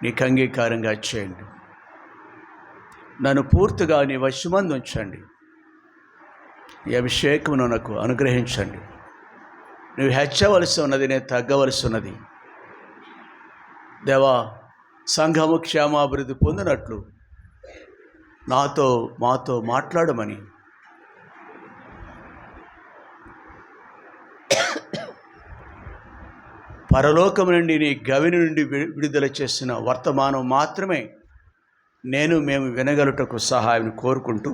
నీకు అంగీకారంగా చేయండి. నన్ను పూర్తిగా నీ వశమందు ఉంచండి. ఈ అభిషేకమును నాకు అనుగ్రహించండి. నువ్వు హెచ్చవలసి ఉన్నది, నేను తగ్గవలసి ఉన్నది. దేవా, సంఘము క్షేమాభివృద్ధి పొందినట్లు మాతో మాట్లాడమని పరలోకము నుండి నీ గవిని నుండి విడుదల చేసిన వర్తమానం మాత్రమే మేము వినగలుటకు సహాయం కోరుకుంటూ,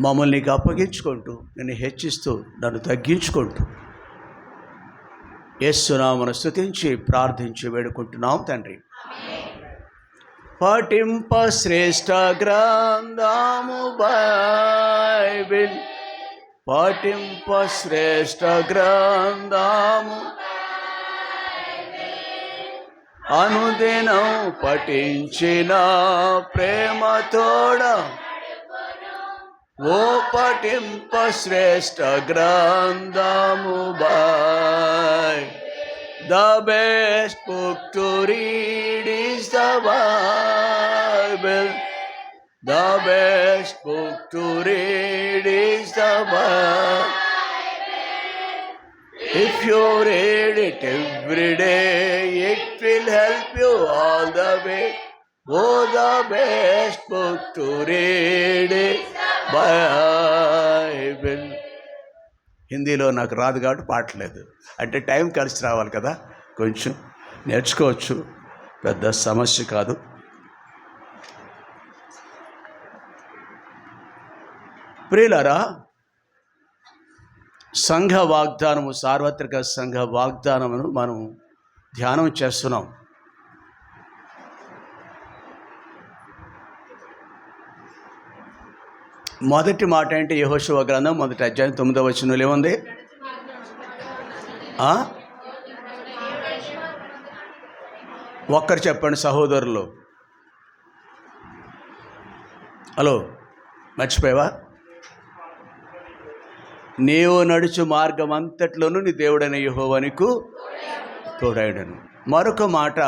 మమ్మల్ని నీకు అప్పగించుకుంటూ, నిన్ను హెచ్చిస్తూ, నన్ను తగ్గించుకుంటూ యేసు నామమున స్తుతించి ప్రార్థించి వేడుకుంటున్నాం తండ్రి. పఠింప శ్రేష్ఠ గ్రంథము బైబిల్, పఠింప శ్రేష్ఠ గ్రంథము, అనుదినం పఠించిన ప్రేమతోడ ఓ పఠింప శ్రేష్ఠ గ్రంథము The best book to read is the Bible. The best book to read is the Bible. If you read it every day, it will help you all the way. Oh, the best book to read is the Bible. హిందీలో నాకు రాదు కాబట్టి పాడలేదు. అంటే time కలిసి రావాలి కదా, కొంచెం నేర్చుకోవచ్చు, పెద్ద సమస్య కాదు. ప్రియులారా, సంఘ వాగ్దానము, సార్వత్రిక సంఘ వాగ్దానమును మనం ధ్యానం చేస్తున్నాం. మొదటి మాట ఏంటి? యెహోషువ గ్రంథం 1వ అధ్యాయం 9వ వచనంలో ఏముంది? ఒక్కరు చెప్పండి సహోదరులు. హలో, మర్చిపోయావా? నీవు నడుచు మార్గం అంతట్లోనూ నీ దేవుడైన యెహోవా నీకు తోడైయుండును. మరొక మాట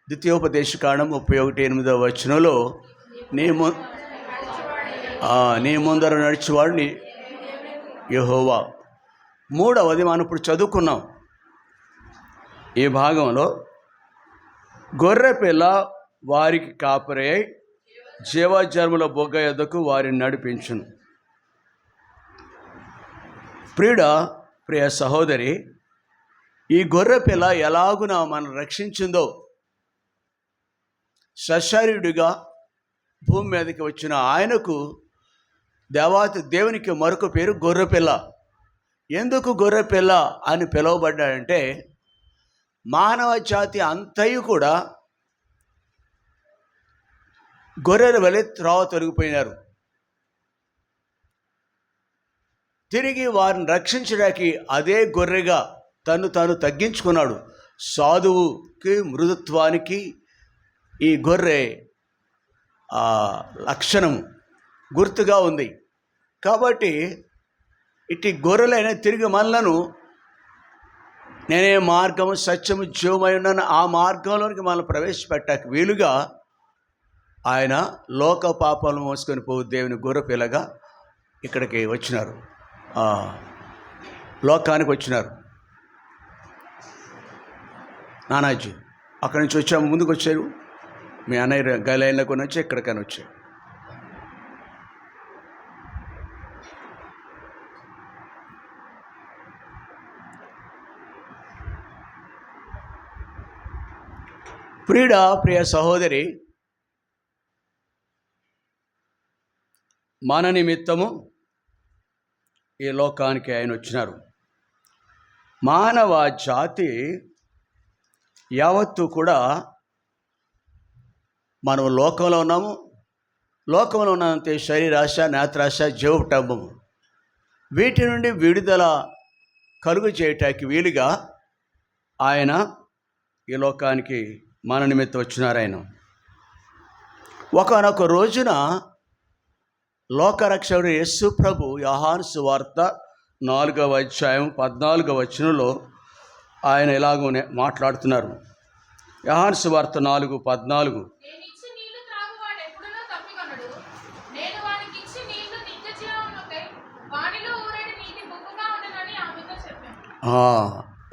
ద్వితీయోపదేశకాండం 31:8వ వచనంలో నీ ముందర నడిచేవాడు నీ యెహోవా. మూడవది మనం ఇప్పుడు చదువుకున్నాం ఈ భాగంలో, గొర్రె పిల్ల వారికి కాపరి అయి జీవజన్మల బొగ్గ యొద్దకు వారిని నడిపించును. ప్రియ సహోదరి, ఈ గొర్రె పిల్ల ఎలాగున మనం రక్షించిందో, సశరీరుడిగా భూమి మీదకి వచ్చిన ఆయనకు దేవునికి మరొక పేరు గొర్రెపిల్ల. ఎందుకు గొర్రెపిల్ల అని పిలువబడ్డాడంటే, మానవ జాతి అంతయు కూడా గొర్రెల వలె త్రోవ తొలగిపోయినారు. తిరిగి వారిని రక్షించడానికి అదే గొర్రెగా తాను తగ్గించుకున్నాడు. సాధువుకి, మృదుత్వానికి ఈ గొర్రె లక్షణము గుర్తుగా ఉంది. కాబట్టి ఇటు గొర్రెలైన తిరిగి మనలను నేనే మార్గము సత్యము జీవమై ఉన్నాను, ఆ మార్గంలోనికి మనం ప్రవేశపెట్టాక వీలుగా ఆయన లోక పాపాలను మోసుకొని పోవు దేవుని గొర్రె పిల్లగా ఇక్కడికి వచ్చినారు, లోకానికి వచ్చినారు. నానాజీ అక్కడి నుంచి వచ్చాము, ముందుకు వచ్చారు. మీ అన్నయ్య గలైన్లో కొని వచ్చి ఇక్కడికని వచ్చారు. ప్రియ సహోదరి, మన నిమిత్తము ఈ లోకానికి ఆయన వచ్చినారు. మానవ జాతి యావత్తు కూడా మనం లోకంలో ఉన్నాము. లోకంలో ఉన్నంతే శరీరాశ, నేత్రాశ, జీవటంబము, వీటి నుండి విడుదల కలుగు చేయటానికి వీలుగా ఆయన ఈ లోకానికి మన నిమిత్తం వచ్చినారు. ఆయన ఒకానొక రోజున లోకరక్షకుడు యేసు ప్రభు యోహాను సువార్త 4వ అధ్యాయం 14వ వచనంలో ఆయన ఎలాగోనే మాట్లాడుతున్నారు. యోహాను సువార్త 4:14.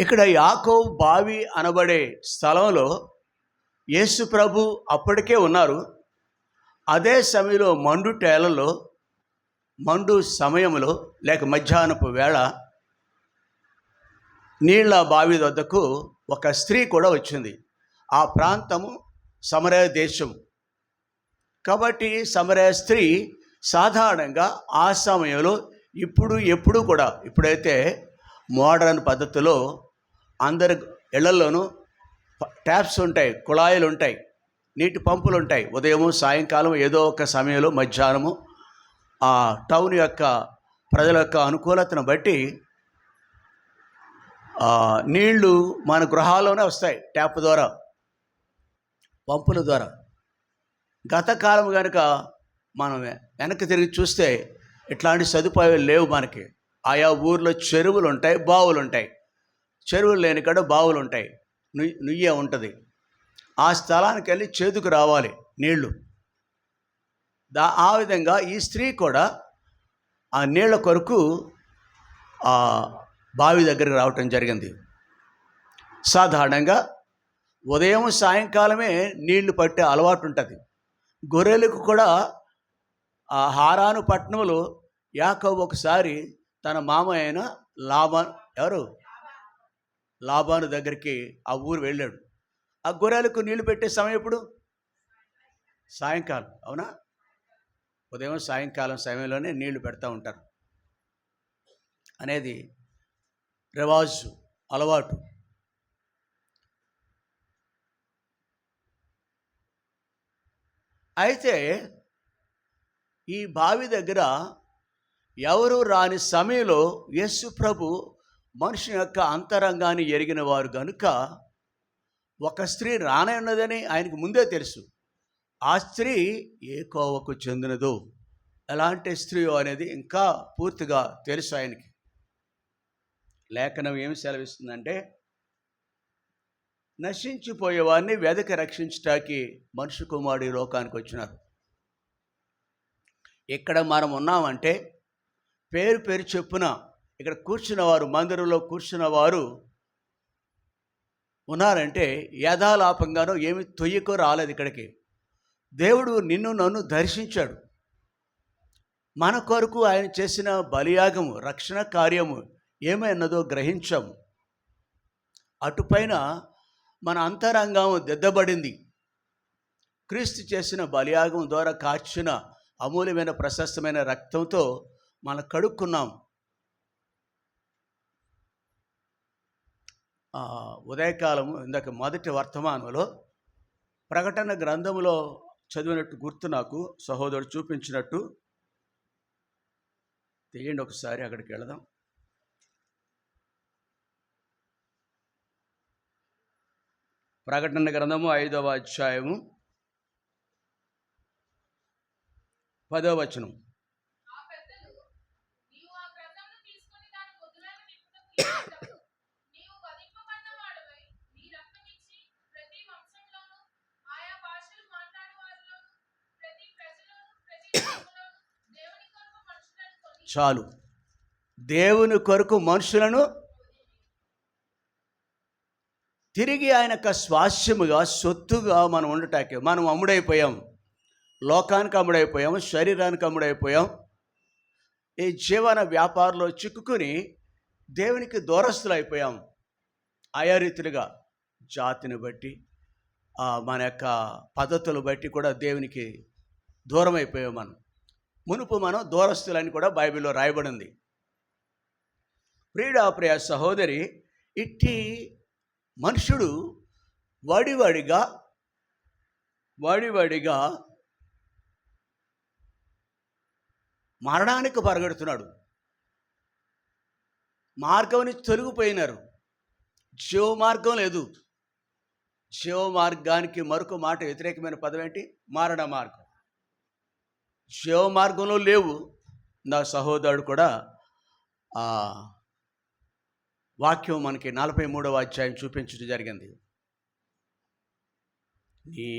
ఇక్కడ యాకోబు బావి అనబడే స్థలంలో యేసు ప్రభు అప్పటికే ఉన్నారు. అదే సమయంలో మండు సమయంలో లేక మధ్యాహ్నపు వేళ నీళ్ళ బావి వద్దకు ఒక స్త్రీ కూడా వచ్చింది. ఆ ప్రాంతము సమరయ దేశం కాబట్టి సమరయ స్త్రీ సాధారణంగా ఆ సమయంలో ఎప్పుడు కూడా ఇప్పుడైతే మోడర్న్ పద్ధతిలో అందరి ఇళ్లలోనూ ట్యాప్స్ ఉంటాయి, కుళాయిలు ఉంటాయి, నీటి పంపులు ఉంటాయి. ఉదయము సాయంకాలం ఏదో ఒక సమయంలో మధ్యాహ్నము ఆ టౌన్ యొక్క ప్రజల యొక్క అనుకూలతను బట్టి నీళ్లు మన గృహాల్లోనే వస్తాయి, ట్యాప్ ద్వారా, పంపుల ద్వారా. గత కాలం కనుక మనం వెనక్కి తిరిగి చూస్తే ఇట్లాంటి సదుపాయాలు లేవు మనకి. ఆయా ఊర్లో చెరువులు ఉంటాయి, బావులు ఉంటాయి. చెరువులు లేని కాడ బావులు ఉంటాయి, నుయ్య ఉంటుంది. ఆ స్థలానికి వెళ్ళి చేతుకు రావాలి నీళ్లు. ఆ విధంగా ఈ స్త్రీ కూడా ఆ నీళ్ల కొరకు ఆ బావి దగ్గరికి రావటం జరిగింది. సాధారణంగా ఉదయం సాయంకాలమే నీళ్లు పట్టే అలవాటు ఉంటుంది. గొర్రెలకు కూడా ఆ హారాను పట్టణంలో యాకోబు ఒకసారి తన మామ అయిన లాబాను దగ్గరికి ఆ ఊరు వెళ్ళాడు. ఆ గొర్రెలకు నీళ్లు పెట్టే సమయం ఎప్పుడు? సాయంకాలం. అవునా? ఉదయం సాయంకాలం సమయంలోనే నీళ్లు పెడతా ఉంటారు అనేది రివాజు, అలవాటు. అయితే ఈ బావి దగ్గర ఎవరు రాని సమయంలో యేసు ప్రభు మనుషుని యొక్క అంతరంగాన్ని ఎరిగిన వారు కనుక ఒక స్త్రీ రానన్నదని ఆయనకు ముందే తెలుసు. ఆ స్త్రీ ఏ కోవకు చెందినదో, ఎలాంటి స్త్రీయో అనేది ఇంకా పూర్తిగా తెలుసు ఆయనకి. లేఖనం ఏమి సెలవిస్తుందంటే, నశించిపోయేవాడిని వెదకి రక్షించటానికి మనుష్య కుమారుడు లోకానికి వచ్చినారు. ఇక్కడ మనం ఉన్నామంటే పేరు చెప్పున ఇక్కడ కూర్చున్నవారు, మందిరంలో కూర్చున్నవారు ఉన్నారంటే యథాలాపంగానో ఏమి తొయ్యకో రాలేదు ఇక్కడికి. దేవుడు నిన్ను నన్ను దర్శించాడు. మన కొరకు ఆయన చేసిన బలియాగము, రక్షణ కార్యము ఏమైనదో గ్రహించాము. అటుపైన మన అంతరంగం దిద్దబడింది. క్రీస్తు చేసిన బలియాగం ద్వారా కార్చిన అమూల్యమైన ప్రశస్తమైన రక్తంతో మనం కడుక్కున్నాం. ఉదయకాలము ఇందాక మొదటి వర్తమానంలో ప్రకటన గ్రంథంలో చదివినట్టు గుర్తు నాకు సహోదరుడు చూపించినట్టు. తెలియండి, ఒకసారి అక్కడికి వెళదాం. ప్రకటన గ్రంథము 5వ అధ్యాయము 10వ వచనం. చాలు, దేవుని కొరకు మనుషులను తిరిగి ఆయన యొక్క స్వాస్యముగా, సొత్తుగా మనం ఉండటానికి మనం అమ్ముడైపోయాం. లోకానికి అమ్ముడైపోయాం, శరీరానికి అమ్ముడైపోయాం. ఈ జీవన వ్యాపారంలో చిక్కుకుని దేవునికి దూరస్తులు అయిపోయాం. ఆయా రీతిలుగా జాతిని బట్టి, మన యొక్క పద్ధతులు బట్టి కూడా దేవునికి దూరం అయిపోయాం. మునుపు మనం దూరస్తులని కూడా బైబిల్లో రాయబడింది. ప్రియ సహోదరి, ఇట్టి మనుషుడు వాడివాడిగా మరణానికి పరిగెడుతున్నాడు. మార్గం నుంచి తొలగిపోయినారు. జీవ మార్గం లేదు. జీవ మార్గానికి మరొక మాట వ్యతిరేకమైన పదం ఏంటి? మరణ మార్గం. జీవ మార్గంలో లేవు. నా సహోదరుడు కూడా వాక్యం మనకి 43వ అధ్యాయం చూపించడం జరిగింది. నీ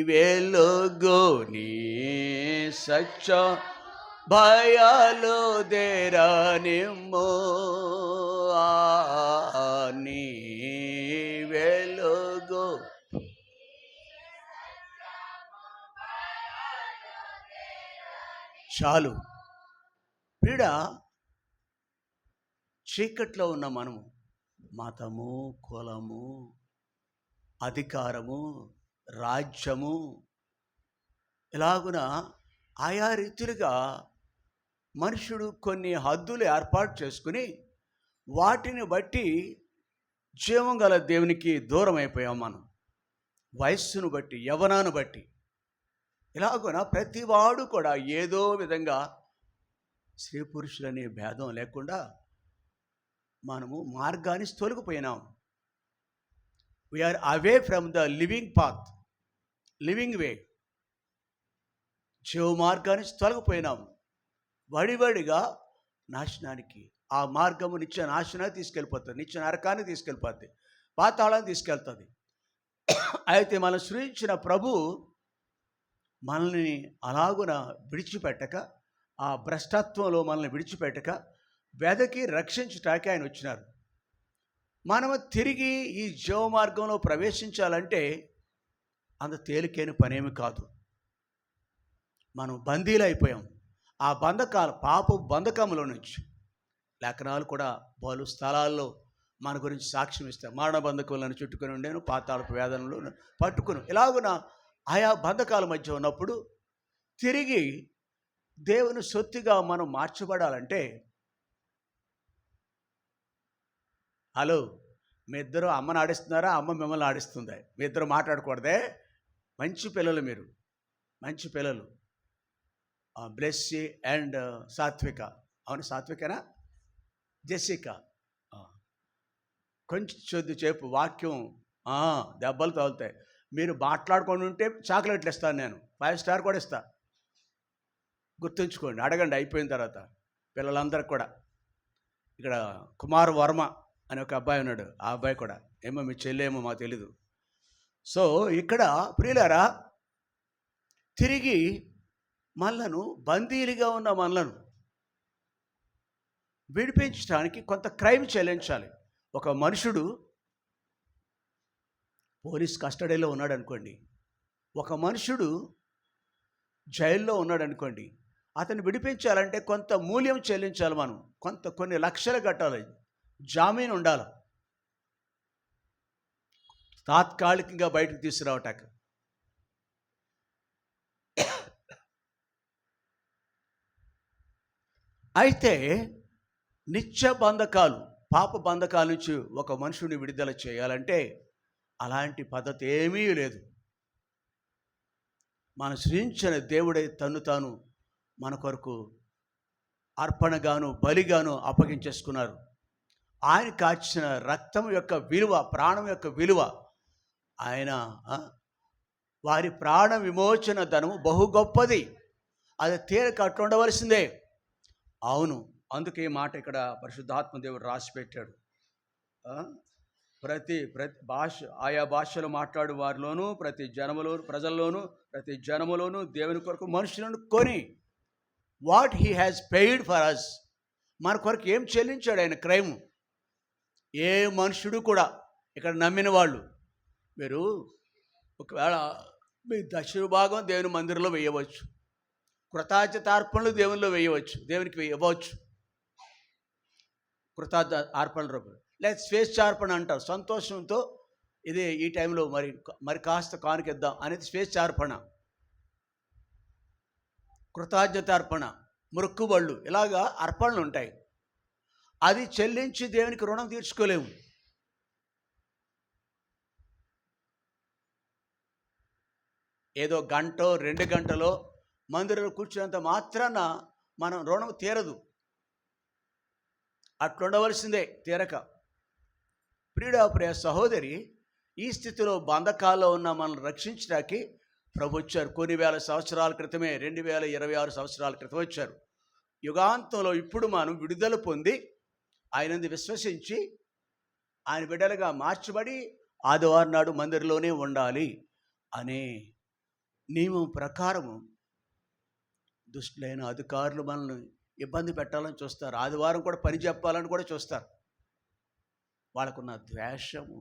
వెలుగు నీ సత్య భయాలు దేరనిమ్ము, నీ వెలుగు చాలు. పీడ చీకట్లో ఉన్న మనము మతము, కులము, అధికారము, రాజ్యము ఇలాగున ఆయా రీతిలుగా మనుషుడు కొన్ని హద్దులు ఏర్పాటు చేసుకుని వాటిని బట్టి జీవం గల దేవునికి దూరం అయిపోయాం మనం. వయస్సును బట్టి, యవ్వనాన్ని బట్టి ఇలాగున ప్రతివాడు కూడా ఏదో విధంగా స్త్రీ పురుషులనే భేదం లేకుండా మనము మార్గాన్ని తొలగిపోయినాం. We are away from the living path, living way. జీవ మార్గాన్ని తొలగిపోయినాం. వడివడిగా నాశనానికి, ఆ మార్గము నిత్య నాశనాన్ని తీసుకెళ్ళిపోతుంది, నిత్య నరకాన్ని తీసుకెళ్ళిపోతుంది, పాతాళాన్ని తీసుకెళ్తుంది. అయితే మనం సృష్టించిన ప్రభు మనల్ని అలాగున విడిచిపెట్టక, ఆ భ్రష్టత్వంలో మనల్ని విడిచిపెట్టక వెదకి రక్షించటానికి ఆయన వచ్చినారు. మనము తిరిగి ఈ జీవ మార్గంలో ప్రవేశించాలంటే అంత తేలికైన పనేమి కాదు. మనం బందీలు అయిపోయాం ఆ పాప బంధకములో నుంచి. లేఖనాలు కూడా పలు స్థలాల్లో మన గురించి సాక్ష్యం ఇస్తాయి. మరణ బంధకములను చుట్టుకొని ఉండేను, పాతాళపు వేదనలు పట్టుకుని ఇలాగున ఆయా బంధకాల మధ్య ఉన్నప్పుడు తిరిగి దేవుని సొత్తుగా మనం మార్చబడాలంటే, హలో, మీ ఇద్దరు అమ్మని ఆడిస్తున్నారా, అమ్మ మిమ్మల్ని ఆడిస్తుందా? మీ ఇద్దరు మాట్లాడకూడదే. మంచి పిల్లలు, మీరు మంచి పిల్లలు. బ్లెస్సీ అండ్ సాత్విక. అవును, సాత్వికనా? జెసికా. కొంచెం చొద్దు చేపు వాక్యం దెబ్బలు తగులుతాయి. మీరు మాట్లాడుకొని ఉంటే చాక్లెట్లు ఇస్తాను, నేను 5 స్టార్ కూడా ఇస్తా. గుర్తుంచుకోండి, అడగండి అయిపోయిన తర్వాత. పిల్లలందరికీ కూడా. ఇక్కడ కుమార్ వర్మ అనే ఒక అబ్బాయి ఉన్నాడు, ఆ అబ్బాయి కూడా. ఏమో మీ చెల్లేమో మాకు తెలీదు. సో ఇక్కడ ప్రియులారా, తిరిగి మనలను బందీలుగా ఉన్న మనలను విడిపించడానికి కొంత క్రైమ్ చెల్లించాలి. ఒక మనుషుడు పోలీస్ కస్టడీలో ఉన్నాడు అనుకోండి, ఒక మనుషుడు జైల్లో ఉన్నాడు అనుకోండి, అతన్ని విడిపించాలంటే కొంత మూల్యం చెల్లించాలి. మనం కొన్ని లక్షలు కట్టాలి, జామీన్ ఉండాలి తాత్కాలికంగా బయటకు తీసుకురావటాక. అయితే నిత్య బంధకాలు, పాప బంధకాల నుంచి ఒక మనుషుని విడుదల చేయాలంటే అలాంటి పద్ధతి ఏమీ లేదు. మన సృష్టించిన దేవుడే తను తాను మన కొరకు అర్పణగాను బలిగాను అప్పగించేసుకున్నారు. ఆయన కాచిన రక్తం యొక్క విలువ, ప్రాణం యొక్క విలువ, ఆయన వారి ప్రాణ విమోచన ధనము బహు గొప్పది. అది తీరక అట్లా ఉండవలసిందే. అవును, అందుకే ఈ మాట ఇక్కడ పరిశుద్ధాత్మ దేవుడు రాసి పెట్టాడు. ప్రతి భాష, ఆయా భాషలు మాట్లాడు వారిలోనూ, ప్రతి జనములోనూ దేవుని కొరకు మనుషులను కొని, what he has paid for us, మన కొరకు ఏం చెల్లించాడు ఆయన క్రైమ్. ఏ మనుషుడు కూడా ఇక్కడ నమ్మిన వాళ్ళు, మీరు ఒకవేళ మీ దశమ భాగం దేవుని మందిరంలో వేయవచ్చు, కృతజ్ఞతార్పణలు దేవునిలో వేయవచ్చు, దేవునికి ఇవ్వచ్చు. కృతజ్ఞతార్పణ రూపంలో లేదా స్వేచ్ఛార్పణ అంటారు. సంతోషంతో ఇదే ఈ టైంలో మరి కాస్త కానుకిద్దాం అనేది స్వేచ్ఛార్పణ. కృతజ్ఞతార్పణ, మొక్కుబళ్ళు, ఇలాగా అర్పణలు ఉంటాయి. అది చెల్లించి దేవునికి రుణం తీర్చుకోలేము. ఏదో గంటో 2 గంటలో మందిరంలో కూర్చున్నంత మాత్రాన మనం రుణం తీరదు. అట్లుండవలసిందే తీరక. ప్రియ సహోదరి, ఈ స్థితిలో బంధకాల్లో ఉన్న మనల్ని రక్షించడానికి ప్రభు వచ్చారు. కొన్ని వేల సంవత్సరాల క్రితమే, 2026 సంవత్సరాల క్రితం వచ్చారు. యుగాంతంలో ఇప్పుడు మనం విడుదల పొంది ఆయనందు విశ్వసించి ఆయన బిడ్డలుగా మార్చబడి ఆదివారం నాడు మందిరంలోనే ఉండాలి అనే నియమం ప్రకారము దుష్టులైన అధికారులు మనల్ని ఇబ్బంది పెట్టాలని చూస్తారు. ఆదివారం కూడా పని చెప్పాలని కూడా చూస్తారు. వాళ్ళకున్న ద్వేషము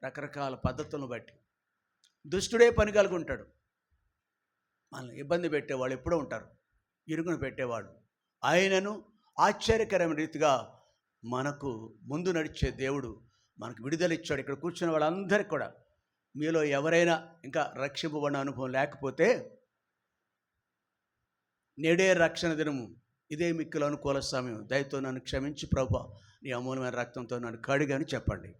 రకరకాల పద్ధతులను బట్టి దుష్టుడే పని కలిగి ఉంటాడు. మనల్ని ఇబ్బంది పెట్టేవాళ్ళు ఎప్పుడూ ఉంటారు, ఇరుగును పెట్టేవాడు. ఆయనను ఆశ్చర్యకరమైన రీతిగా మనకు ముందు నడిచే దేవుడు మనకు విడుదల ఇచ్చాడు. ఇక్కడ కూర్చున్న వాళ్ళందరికీ కూడా మీలో ఎవరైనా ఇంకా రక్షింపబడిన అనుభవం లేకపోతే నేడే రక్షణ దినము, ఇదే మిక్కులు అనుకూల సమయం, దయతో నన్ను క్షమించి ప్రభువా నీ అమూల్యమైన రక్తంతో నన్ను కడిగని చెప్పండి.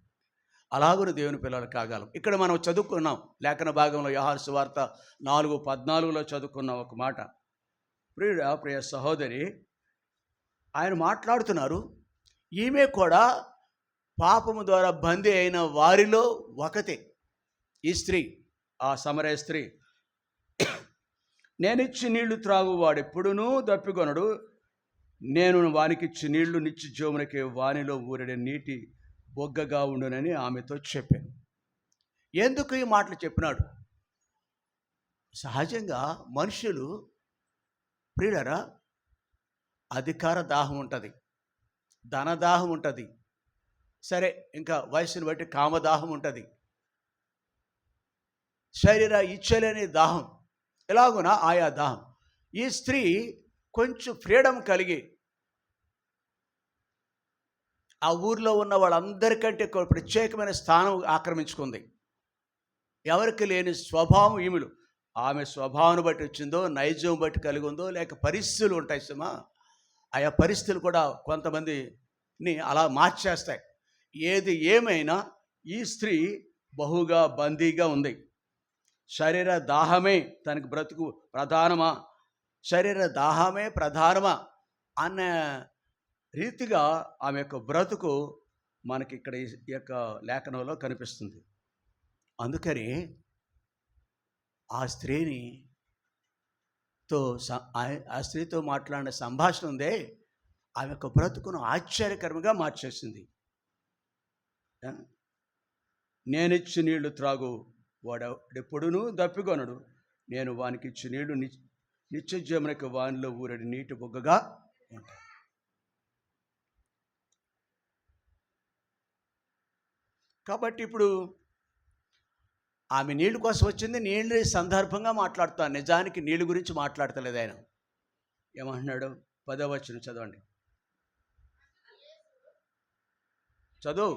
అలాగున దేవుని పిల్లలు కాగలం. ఇక్కడ మనం చదువుకున్నాం లేఖన భాగంలో యోహాను సువార్త 4:14 చదువుకున్న ఒక మాట. ప్రియ సహోదరి, ఆయన మాట్లాడుతున్నారు. ఈమె కూడా పాపము ద్వారా బందీ అయిన వారిలో ఒకతే. ఈ స్త్రీ, ఆ సమరయ స్త్రీ. నేనిచ్చి నీళ్లు త్రాగువాడెప్పుడునూ దప్పికొనడు, నేను వానికిచ్చి నీళ్లు నిత్య జీవమునకే వానిలో ఊరడే నీటి బొగ్గగా ఉండునని ఆమెతో చెప్పాను. ఎందుకు ఈ మాటలు చెప్పినాడు? సహజంగా మనుషులు ప్రియులారా అధికార దాహం ఉంటుంది, ధనదాహం ఉంటుంది, సరే ఇంకా వయసును బట్టి కామదాహం ఉంటుంది, శరీర ఇచ్చలేని దాహం, ఎలాగున ఆయా దాహం. ఈ స్త్రీ కొంచెం ఫ్రీడమ్ కలిగి ఆ ఊర్లో ఉన్న వాళ్ళందరికంటే ప్రత్యేకమైన స్థానం ఆక్రమించుకుంది. ఎవరికి లేని స్వభావం ఈమెలు. ఆమె స్వభావం బట్టి వచ్చిందో, నైజం బట్టి కలిగి ఉందో, లేక పరిస్థితులు ఉంటాయి సుమా. ఆయా పరిస్థితులు కూడా కొంతమందిని అలా మార్చేస్తాయి. ఏది ఏమైనా ఈ స్త్రీ బహుగా బందీగా ఉంది. శరీర దాహమే తనకు బ్రతుకు ప్రధానమా, శరీర దాహమే ప్రధానమా అన్న రీతిగా ఆమె యొక్క బ్రతుకు మనకి ఇక్కడ ఈ యొక్క లేఖనంలో కనిపిస్తుంది. అందుకని ఆ స్త్రీతో మాట్లాడిన సంభాషణ ఉందే, ఆమె యొక్క బ్రతుకును ఆశ్చర్యకరంగా మార్చేసింది. నేనిచ్చి నీళ్లు త్రాగు వాడెప్పుడునూ దప్పికొనడు, నేను వానికి ఇచ్చి నీళ్లు నిత్య జీవమునకు వానిలో ఊరడి నీటి బొగ్గగా ఉంటాయి. కాబట్టి ఇప్పుడు ఆమె నీళ్ళు కోసం వచ్చింది. నీళ్ళు సందర్భంగా మాట్లాడుతాను, నిజానికి నీళ్ళు గురించి మాట్లాడతలేదు ఆయన. ఏమంటున్నాడు? 10వ వచనం చదవండి, చదువు.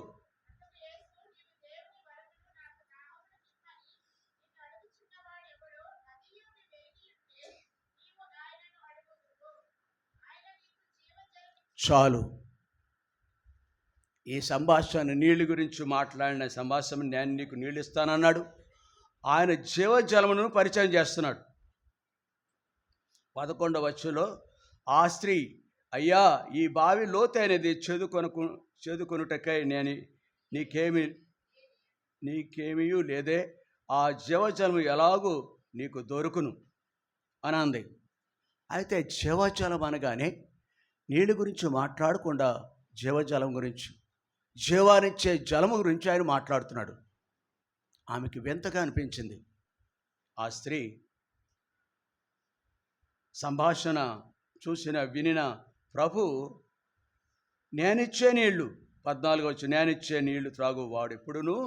చాలు. ఈ సంభాషణ నీళ్ళ గురించి మాట్లాడిన సంభాషణ, నేను నీకు నీళ్ళు ఇస్తానన్నాడు. ఆయన జీవజలమును పరిచయం చేస్తున్నాడు. 11వ వచనంలో ఆ స్త్రీ, అయ్యా ఈ బావి లోతైనది, చెదుకొనుటకై నేను నీకేమీ లేదే, ఆ జీవజలము ఎలాగూ నీకు దొరుకును అని అంది. అయితే జీవజలం అనగానే నీళ్ళ గురించి మాట్లాడకుండా జీవజలం గురించి, జీవానిచ్చే జలము గురించి ఆయన మాట్లాడుతున్నాడు. ఆమెకి వింతగా అనిపించింది. ఆ స్త్రీ సంభాషణ వినిన ప్రభు, నేనిచ్చే నీళ్లు, 14 వచ్చి, నేనిచ్చే నీళ్లు త్రాగు వాడు ఎప్పుడునూ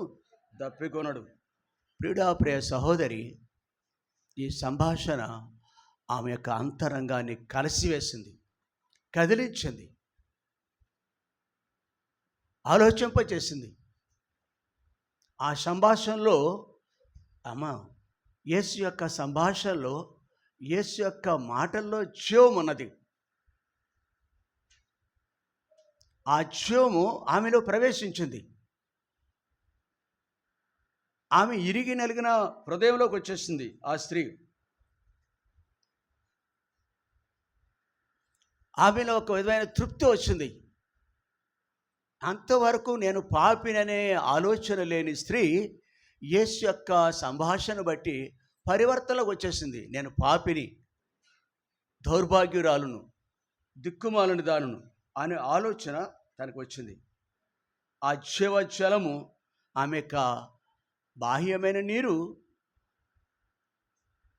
దప్పికొనడు. ప్రియ సహోదరి, ఈ సంభాషణ ఆమె యొక్క అంతరంగాన్ని కలిసివేసింది, కదిలించింది, ఆలోచింపచేసింది. ఆ సంభాషణలో యేసు యొక్క సంభాషణలో, యేసు యొక్క మాటల్లో జీవం ఉన్నది. ఆ జీవము ఆమెలో ప్రవేశించింది. ఆమె ఇరిగి నలిగిన హృదయంలోకి వచ్చేసింది. ఆ స్త్రీ ఆమెలో ఒక విధమైన తృప్తి వచ్చింది. అంతవరకు నేను పాపిననే ఆలోచన లేని స్త్రీ యేసు యొక్క సంభాషణ బట్టి పరివర్తనలోకి వచ్చేసింది. నేను పాపిని, దౌర్భాగ్యురాలును, దిక్కుమాలని దానును అనే ఆలోచన తనకు వచ్చింది. ఆ జీవజలము ఆమె యొక్క బాహ్యమైన నీరు,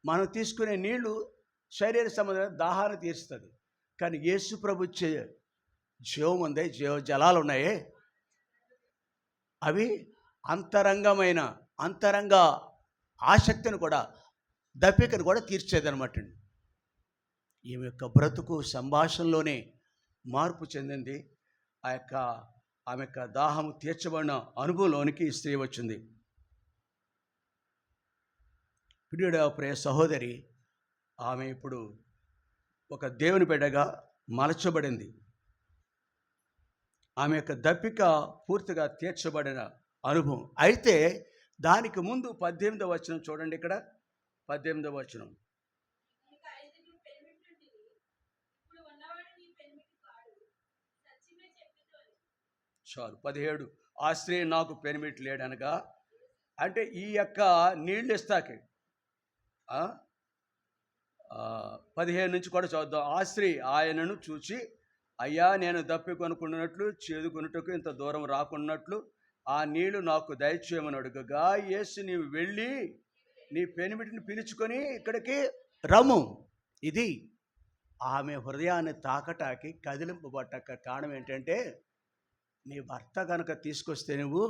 మనం తీసుకునే నీళ్లు శరీర సంబంధమైన దాహాన్ని తీరుస్తుంది. కానీ యేసు ప్రభు ఇచ్చే జీవం ఉంది, జీవ జలాలు ఉన్నాయే, అవి అంతరంగ ఆసక్తిని కూడా, దప్పికను కూడా తీర్చేదనమాట అండి. ఈమె యొక్క బ్రతుకు సంభాషణలోనే మార్పు చెందింది. ఆమె యొక్క దాహము తీర్చబడిన అనుభవంలోనికి ఈ స్త్రీ వచ్చింది. ప్రియుడ ప్రియ సహోదరి, ఆమె ఇప్పుడు ఒక దేవుని బిడ్డగా మలచబడింది. ఆమె యొక్క దప్పిక పూర్తిగా తీర్చబడిన అనుభవం. అయితే దానికి ముందు 18వ వచనం చూడండి. ఇక్కడ 18వ వచనం, చాలు 17. ఆ స్త్రీ నాకు పెనిమిటి లేడనగా, అంటే ఈ యొక్క నీళ్ళు ఇస్తాకి 15 నుంచి కూడా చూద్దాం. ఆ స్త్రీ ఆయనను చూచి, అయ్యా, నేను దప్పికొనుకున్నట్లు చేదుకొనుటకు ఇంత దూరం రాకున్నట్లు ఆ నీళ్లు నాకు దయచేయమని అడుగగా, యేసు, నీవు వెళ్ళి నీ పెనిమిటిని పిలుచుకొని ఇక్కడికి రమ్ము. ఇది ఆమె హృదయాన్ని తాకటాకి, కదిలింపబట్టక కారణం ఏంటంటే, నీ భర్త కనుక తీసుకొస్తే, నువ్వు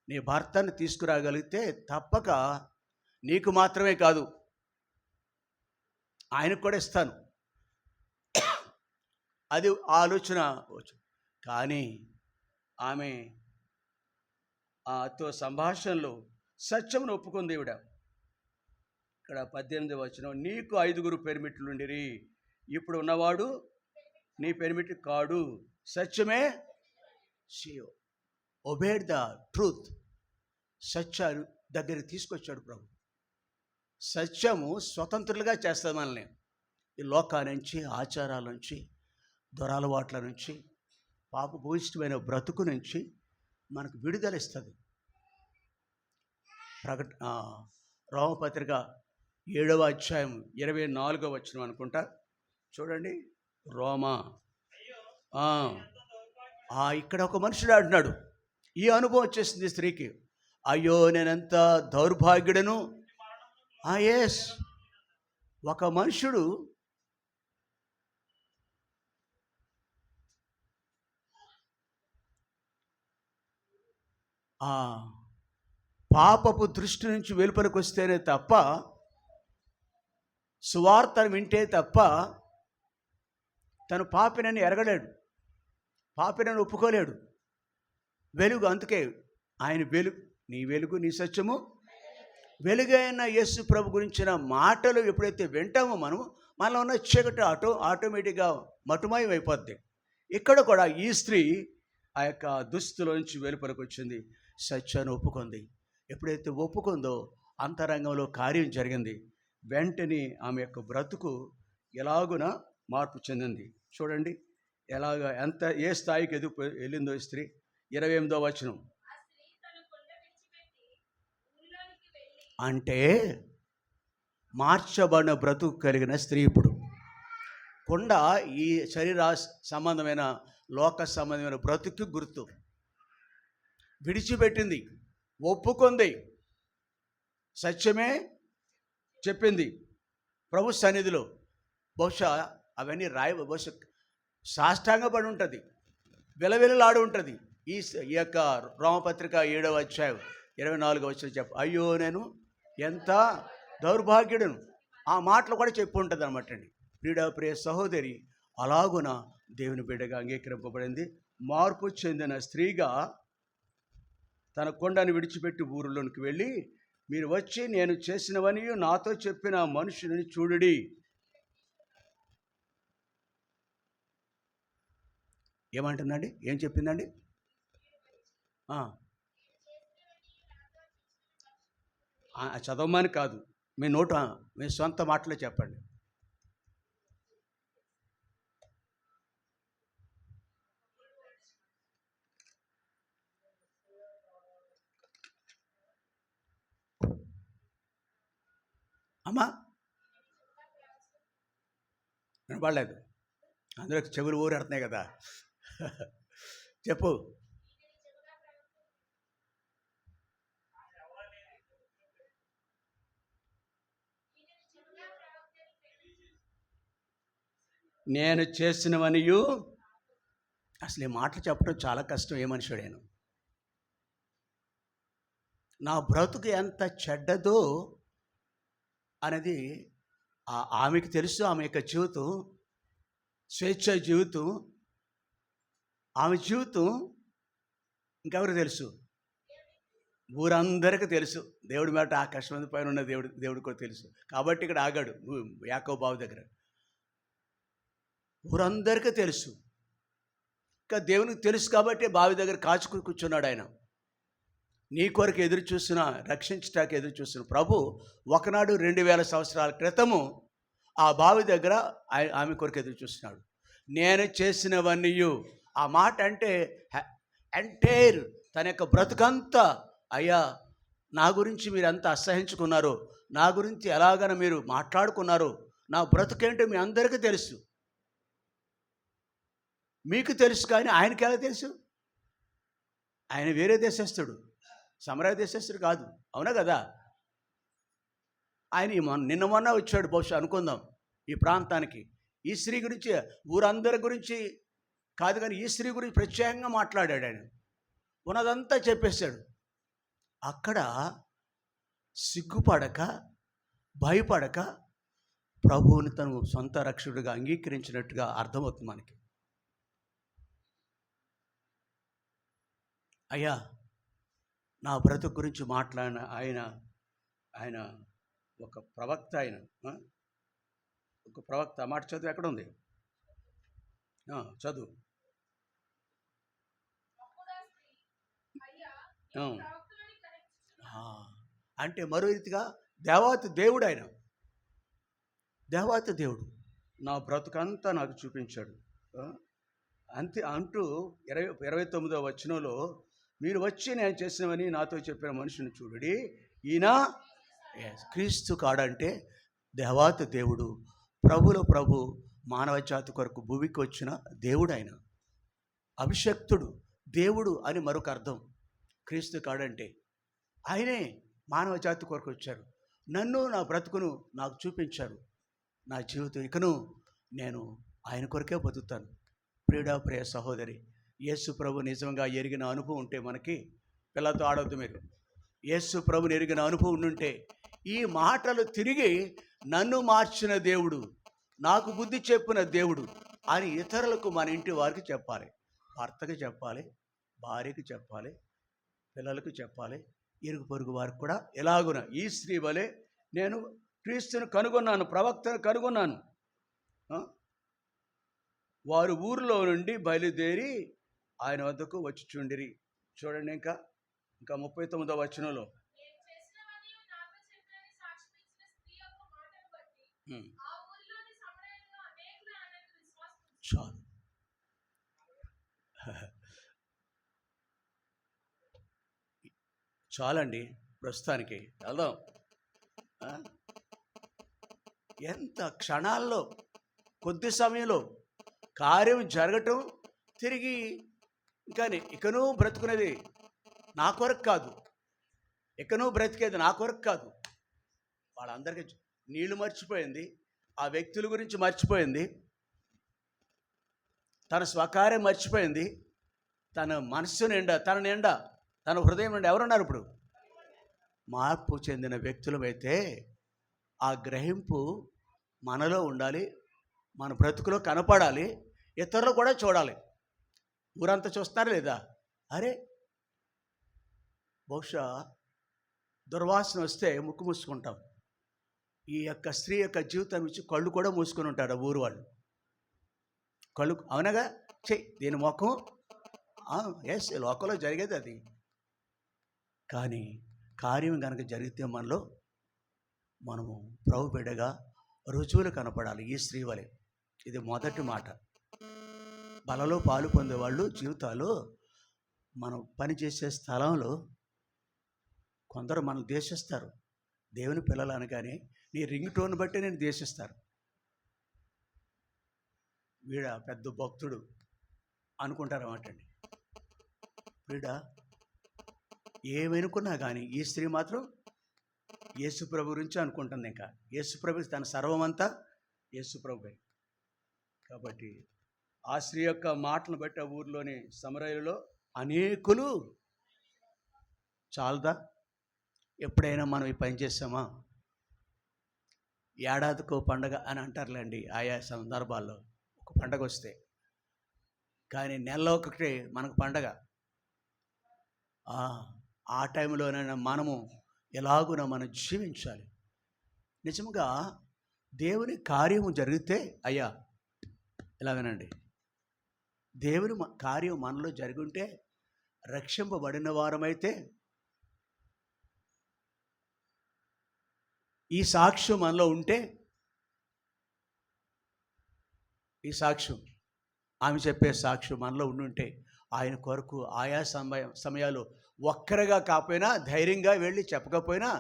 నీ భర్తను తీసుకురాగలిగితే తప్పక నీకు మాత్రమే కాదు, ఆయనకు కూడా ఇస్తాను. అది ఆలోచన వచ్చు. కానీ ఆమె తో సంభాషణలో సత్యమును ఒప్పుకుంది ఈవిడ. ఇక్కడ 18వ వచనం, నీకు 5 పెనిమిట్లుండిరి, ఇప్పుడు ఉన్నవాడు నీ పెనిమిటి కాడు, సత్యమే. She obeyed the truth. సత్యాలు దగ్గరికి తీసుకొచ్చాడు ప్రభు. సత్యము స్వతంత్రులుగా చేస్తుంది మనల్ని. ఈ లోకా నుంచి, ఆచారాల నుంచి, దురలవాట్ల నుంచి, పాపభూయిష్టమైన బ్రతుకు నుంచి మనకు విడుదల ఇస్తుంది. రోమపత్రిక 7వ అధ్యాయం 24వ వచనం అనుకుంటా, చూడండి. రోమా ఇక్కడ ఒక మనుషుడు అంటున్నాడు, ఈ అనుభవం వచ్చేసింది స్త్రీకి. అయ్యో, నేనెంత దౌర్భాగ్యుడను. ఎస్, ఒక మనుషుడు పాపపు దృష్టి నుంచి వెలుపలికి వస్తేనే తప్ప, సువార్తను వింటే తప్ప తను పాపినని ఎరగలేడు, పాపినని ఒప్పుకోలేడు. వెలుగు, అందుకే ఆయన వెలుగు, నీ వెలుగు, నీ సత్యము, వెలుగైన యేసు ప్రభు గురించిన మాటలు ఎప్పుడైతే వింటామో మనలో ఉన్న చీకటి ఆటోమేటిక్గా మటుమయం అయిపోద్ది. ఇక్కడ కూడా ఈ స్త్రీ ఆ యొక్క దుస్తులోంచి వెలుపలికి వచ్చింది, సత్యాన్ని ఒప్పుకుంది. ఎప్పుడైతే ఒప్పుకుందో అంతరంగంలో కార్యం జరిగింది. వెంటనే ఆమె యొక్క బ్రతుకు ఎలాగున మార్పు చెందింది. చూడండి ఏ స్థాయికి వెళ్ళిందో ఈ స్త్రీ. 28వ వచనం, అంటే మార్చబడిన బ్రతుకు కలిగిన స్త్రీ. ఇప్పుడు కొండ ఈ శరీర సంబంధమైన, లోక సంబంధమైన బ్రతుకు గుర్తు. విడిచిపెట్టింది, ఒప్పుకుంది, సత్యమే చెప్పింది ప్రభు సన్నిధిలో. బహుశా అవన్నీ బహుశా సాష్టాంగపడి ఉంటుంది, విలవిలలాడి ఉంటుంది. ఈ యొక్క రోమపత్రిక 7వ అధ్యాయం 24వ వచనం అయ్యో, నేను ఎంత దౌర్భాగ్యుడును. ఆ మాటలు కూడా చెప్పి ఉంటుంది అనమాట అండి. ప్రియ సహోదరి, అలాగున దేవుని బిడ్డగా అంగీకరింపబడింది. మార్పు చెందిన స్త్రీగా తన కొండను విడిచిపెట్టి ఊరిలోనికి వెళ్ళి, మీరు వచ్చి నేను చేసినవని నాతో చెప్పిన మనుషుని చూడుడి. ఏమంటుందండి? ఏం చెప్పిందండి? చదవమని కాదు, మీ సొంత మాటలో చెప్పండి. అమ్మా, వినపడలేదు, అందులో చెవులు ఊరెడుతున్నాయి కదా. చెప్పు. నేను చేసినవనియు. అసలు ఈ మాటలు చెప్పడం చాలా కష్టం ఏ మనుషుడైనా. నా బ్రతుకు ఎంత చెడ్డదో అనేది ఆమెకు తెలుసు. ఆమె యొక్క జీవితం స్వేచ్ఛ జీవితం, ఆమె జీవితం ఇంకెవరికి తెలుసు? ఊరందరికీ తెలుసు. దేవుడి మాట ఆకాశం మీద పైన ఉన్న దేవుడికి కూడా తెలుసు. కాబట్టి ఇక్కడ ఆగాడు యాకోబు బావి దగ్గర. ఊరందరికీ తెలుసు. ఇంకా దేవునికి తెలుసు కాబట్టి బావి దగ్గర కాచుకుని కూర్చున్నాడు ఆయన. నీ కొరకు ఎదురు చూస్తున్న, రక్షించటానికి ఎదురు చూస్తున్న ప్రభు ఒకనాడు 2000 సంవత్సరాల క్రితము ఆ బావి దగ్గర ఆమె కొరకు ఎదురు చూస్తున్నాడు. నేను చేసినవన్నీ. ఆ మాట అంటే ఎంటైర్ తన యొక్క బ్రతుకంతా, అయ్యా నా గురించి మీరు ఎంత అసహించుకున్నారు, నా గురించి ఎలాగన మీరు మాట్లాడుకున్నారు, నా బ్రతుకేంటో మీ అందరికీ తెలుసు. మీకు తెలుసు కానీ ఆయనకి ఎలా తెలుసు? ఆయన వేరే దేశస్తుడు, సమరయ దేశస్తుడు కాదు. అవునా కదా? ఆయన నిన్న మొన్న వచ్చాడు బహుశా అనుకుందాం ఈ ప్రాంతానికి. ఈ స్త్రీ గురించి, ఊరందరి గురించి కాదు కానీ ఈ స్త్రీ గురించి ప్రత్యేకంగా మాట్లాడాడు. ఆయన ఉన్నదంతా చెప్పేశాడు. అక్కడ సిగ్గుపడక, భయపడక ప్రభువుని తను సొంత రక్షకుడిగా అంగీకరించినట్టుగా అర్థమవుతుంది మనకి. అయ్యా నా బ్రతుకు గురించి మాట్లాడిన ఆయన ఒక ప్రవక్త. ఆయన ఒక ప్రవక్త. మాట చదువు, ఎక్కడ ఉంది? చదువు. అంటే మరో రీతిగా దేవాతి దేవుడు ఆయన. దేవాతి దేవుడు నా బ్రతుకంతా నాకు చూపించాడు. అంతే అంటూ 29వ వచనంలో, మీరు వచ్చి నేను చేసినవని నాతో చెప్పిన మనుషుని చూడండి, ఈయన క్రీస్తు కాడంటే దేవాతి దేవుడు, ప్రభుల ప్రభు, మానవ జాతి కొరకు భూమికి వచ్చిన దేవుడు. ఆయన అభిషక్తుడు, దేవుడు అని మరొక అర్థం. క్రీస్తు కాడంటే ఆయనే మానవ జాతి కొరకు వచ్చారు. నన్ను, నా బ్రతుకును నాకు చూపించారు. నా జీవితం ఇకను నేను ఆయన కొరకే బతుకుతాను. ప్రియ సహోదరి, యేసు ప్రభు నిజంగా ఎరిగిన అనుభవం ఉంటే, మనకి పిల్లలతో ఆడవద్దు మీరు, యేసు ప్రభుని ఎరిగిన అనుభవం ఉంటే ఈ మాటలు తిరిగి నన్ను మార్చిన దేవుడు, నాకు బుద్ధి చెప్పిన దేవుడు అని ఇతరులకు, మన ఇంటి వారికి చెప్పాలి. భర్తకి చెప్పాలి, భార్యకి చెప్పాలి, పిల్లలకు చెప్పాలి, ఇరుగు పొరుగు వారికి కూడా. ఎలాగున ఈ స్త్రీ వలె నేను క్రీస్తును కనుగొన్నాను, ప్రవక్తను కనుగొన్నాను. వారు ఊరిలో నుండి బయలుదేరి ఆయన వద్దకు వచ్చి చుండిరి. చూడండి ఇంకా 39వ వచనంలో, చాలు చాలండి, ప్రస్తుతానికి వెళ్దాం. ఎంత క్షణాల్లో, కొద్ది సమయంలో కార్యం జరగటం, తిరిగి కానీ ఇకనూ బ్రతుకునేది నా కొరకు కాదు, ఇకనూ బ్రతికేది నా కొరకు కాదు. వాళ్ళందరికీ నీళ్లు మర్చిపోయింది, ఆ వ్యక్తుల గురించి మర్చిపోయింది, తన స్వకార్యం మర్చిపోయింది, తన మనస్సు నిండా, తన హృదయం నిండా ఎవరున్నారు ఇప్పుడు? మార్పు చెందిన వ్యక్తులమైతే ఆ గ్రహింపు మనలో ఉండాలి, మన బ్రతుకులో కనపడాలి, ఇతరులు కూడా చూడాలి. ఊరంతా చూస్తున్నారు లేదా? అరే బహుశా దుర్వాసన వస్తే ముక్కు మూసుకుంటాం. ఈ యొక్క స్త్రీ యొక్క జీవితం నుంచి కళ్ళు కూడా మూసుకొని ఉంటారు ఊరు వాళ్ళు. కళ్ళు, అవునగా, దీని ముఖం ఎస్ లోకంలో జరిగేది అది. కానీ కార్యం కనుక జరిగితే మనము ప్రభు బిడ్డగా రుజువులు కనపడాలి ఈ స్త్రీ వలె. ఇది మొదటి మాట. బలలో పాలు పొందేవాళ్ళు జీవితాలు, మనం పనిచేసే స్థలంలో కొందరు మనం దేశిస్తారు. దేవుని పిల్లలు అనగానే నీ రింగ్ టోన్ బట్టి నేను దేశిస్తారు. వీడ పెద్ద భక్తుడు అనుకుంటారు అన్నమాట అండి. ప్రియుడా, ఏమనుకున్నా కానీ ఈ స్త్రీ మాత్రం యేసుప్రభు గురించి అనుకుంటుంది. ఇంకా యేసుప్రభు తన సర్వమంతా యేసుప్రభువే. కాబట్టి ఆ స్త్రీ యొక్క మాటలను బట్టి ఆ ఊర్లోని సమరయులలో అనేకులు చాలదా? ఎప్పుడైనా మనం ఈ పని చేస్తామా? ఏడాదికో పండగ అని అంటారులేండి ఆయా సందర్భాల్లో, ఒక పండగ వస్తే. కానీ నెలలో ఒకటి మనకు పండగ. ఆ టైంలోనైనా మనము ఎలాగున మనం జీవించాలి. నిజంగా దేవుని కార్యము జరిగితే, అయ్యా ఇలాగనండి, దేవుని కార్యం మనలో జరుగుంటే, రక్షింపబడిన వారమైతే, ఈ సాక్ష్యం మనలో ఉంటే, ఈ సాక్ష్యం ఆమె చెప్పే సాక్ష్యం మనలో ఉండుంటే, ఆయన కొరకు ఆయా సమయాలు ఒక్కరిగా కాకపోయినా ధైర్యంగా వెళ్ళి చెప్పకపోయినా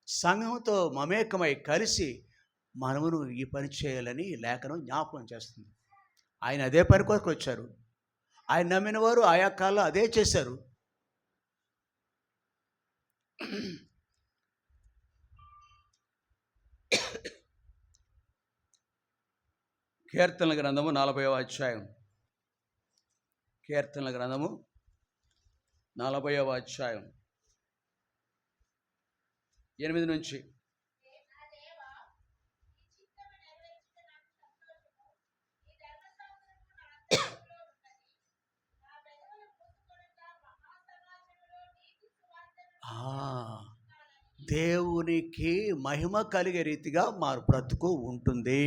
సంఘంతో మమేకమై కలిసి మనమును ఈ పని చేయాలని లేఖనం జ్ఞాపకం చేస్తుంది. ఆయన అదే పని కొరకు వచ్చారు. ఆయన నమ్మిన వారు ఆయా కాలంలో అదే చేశారు. కీర్తనల గ్రంథము 40వ అధ్యాయం. కీర్తనల గ్రంథము 40వ అధ్యాయం 8 నుంచి. దేవునికి మహిమ కలిగే రీతిగా మా బ్రతుకు ఉంటుంది.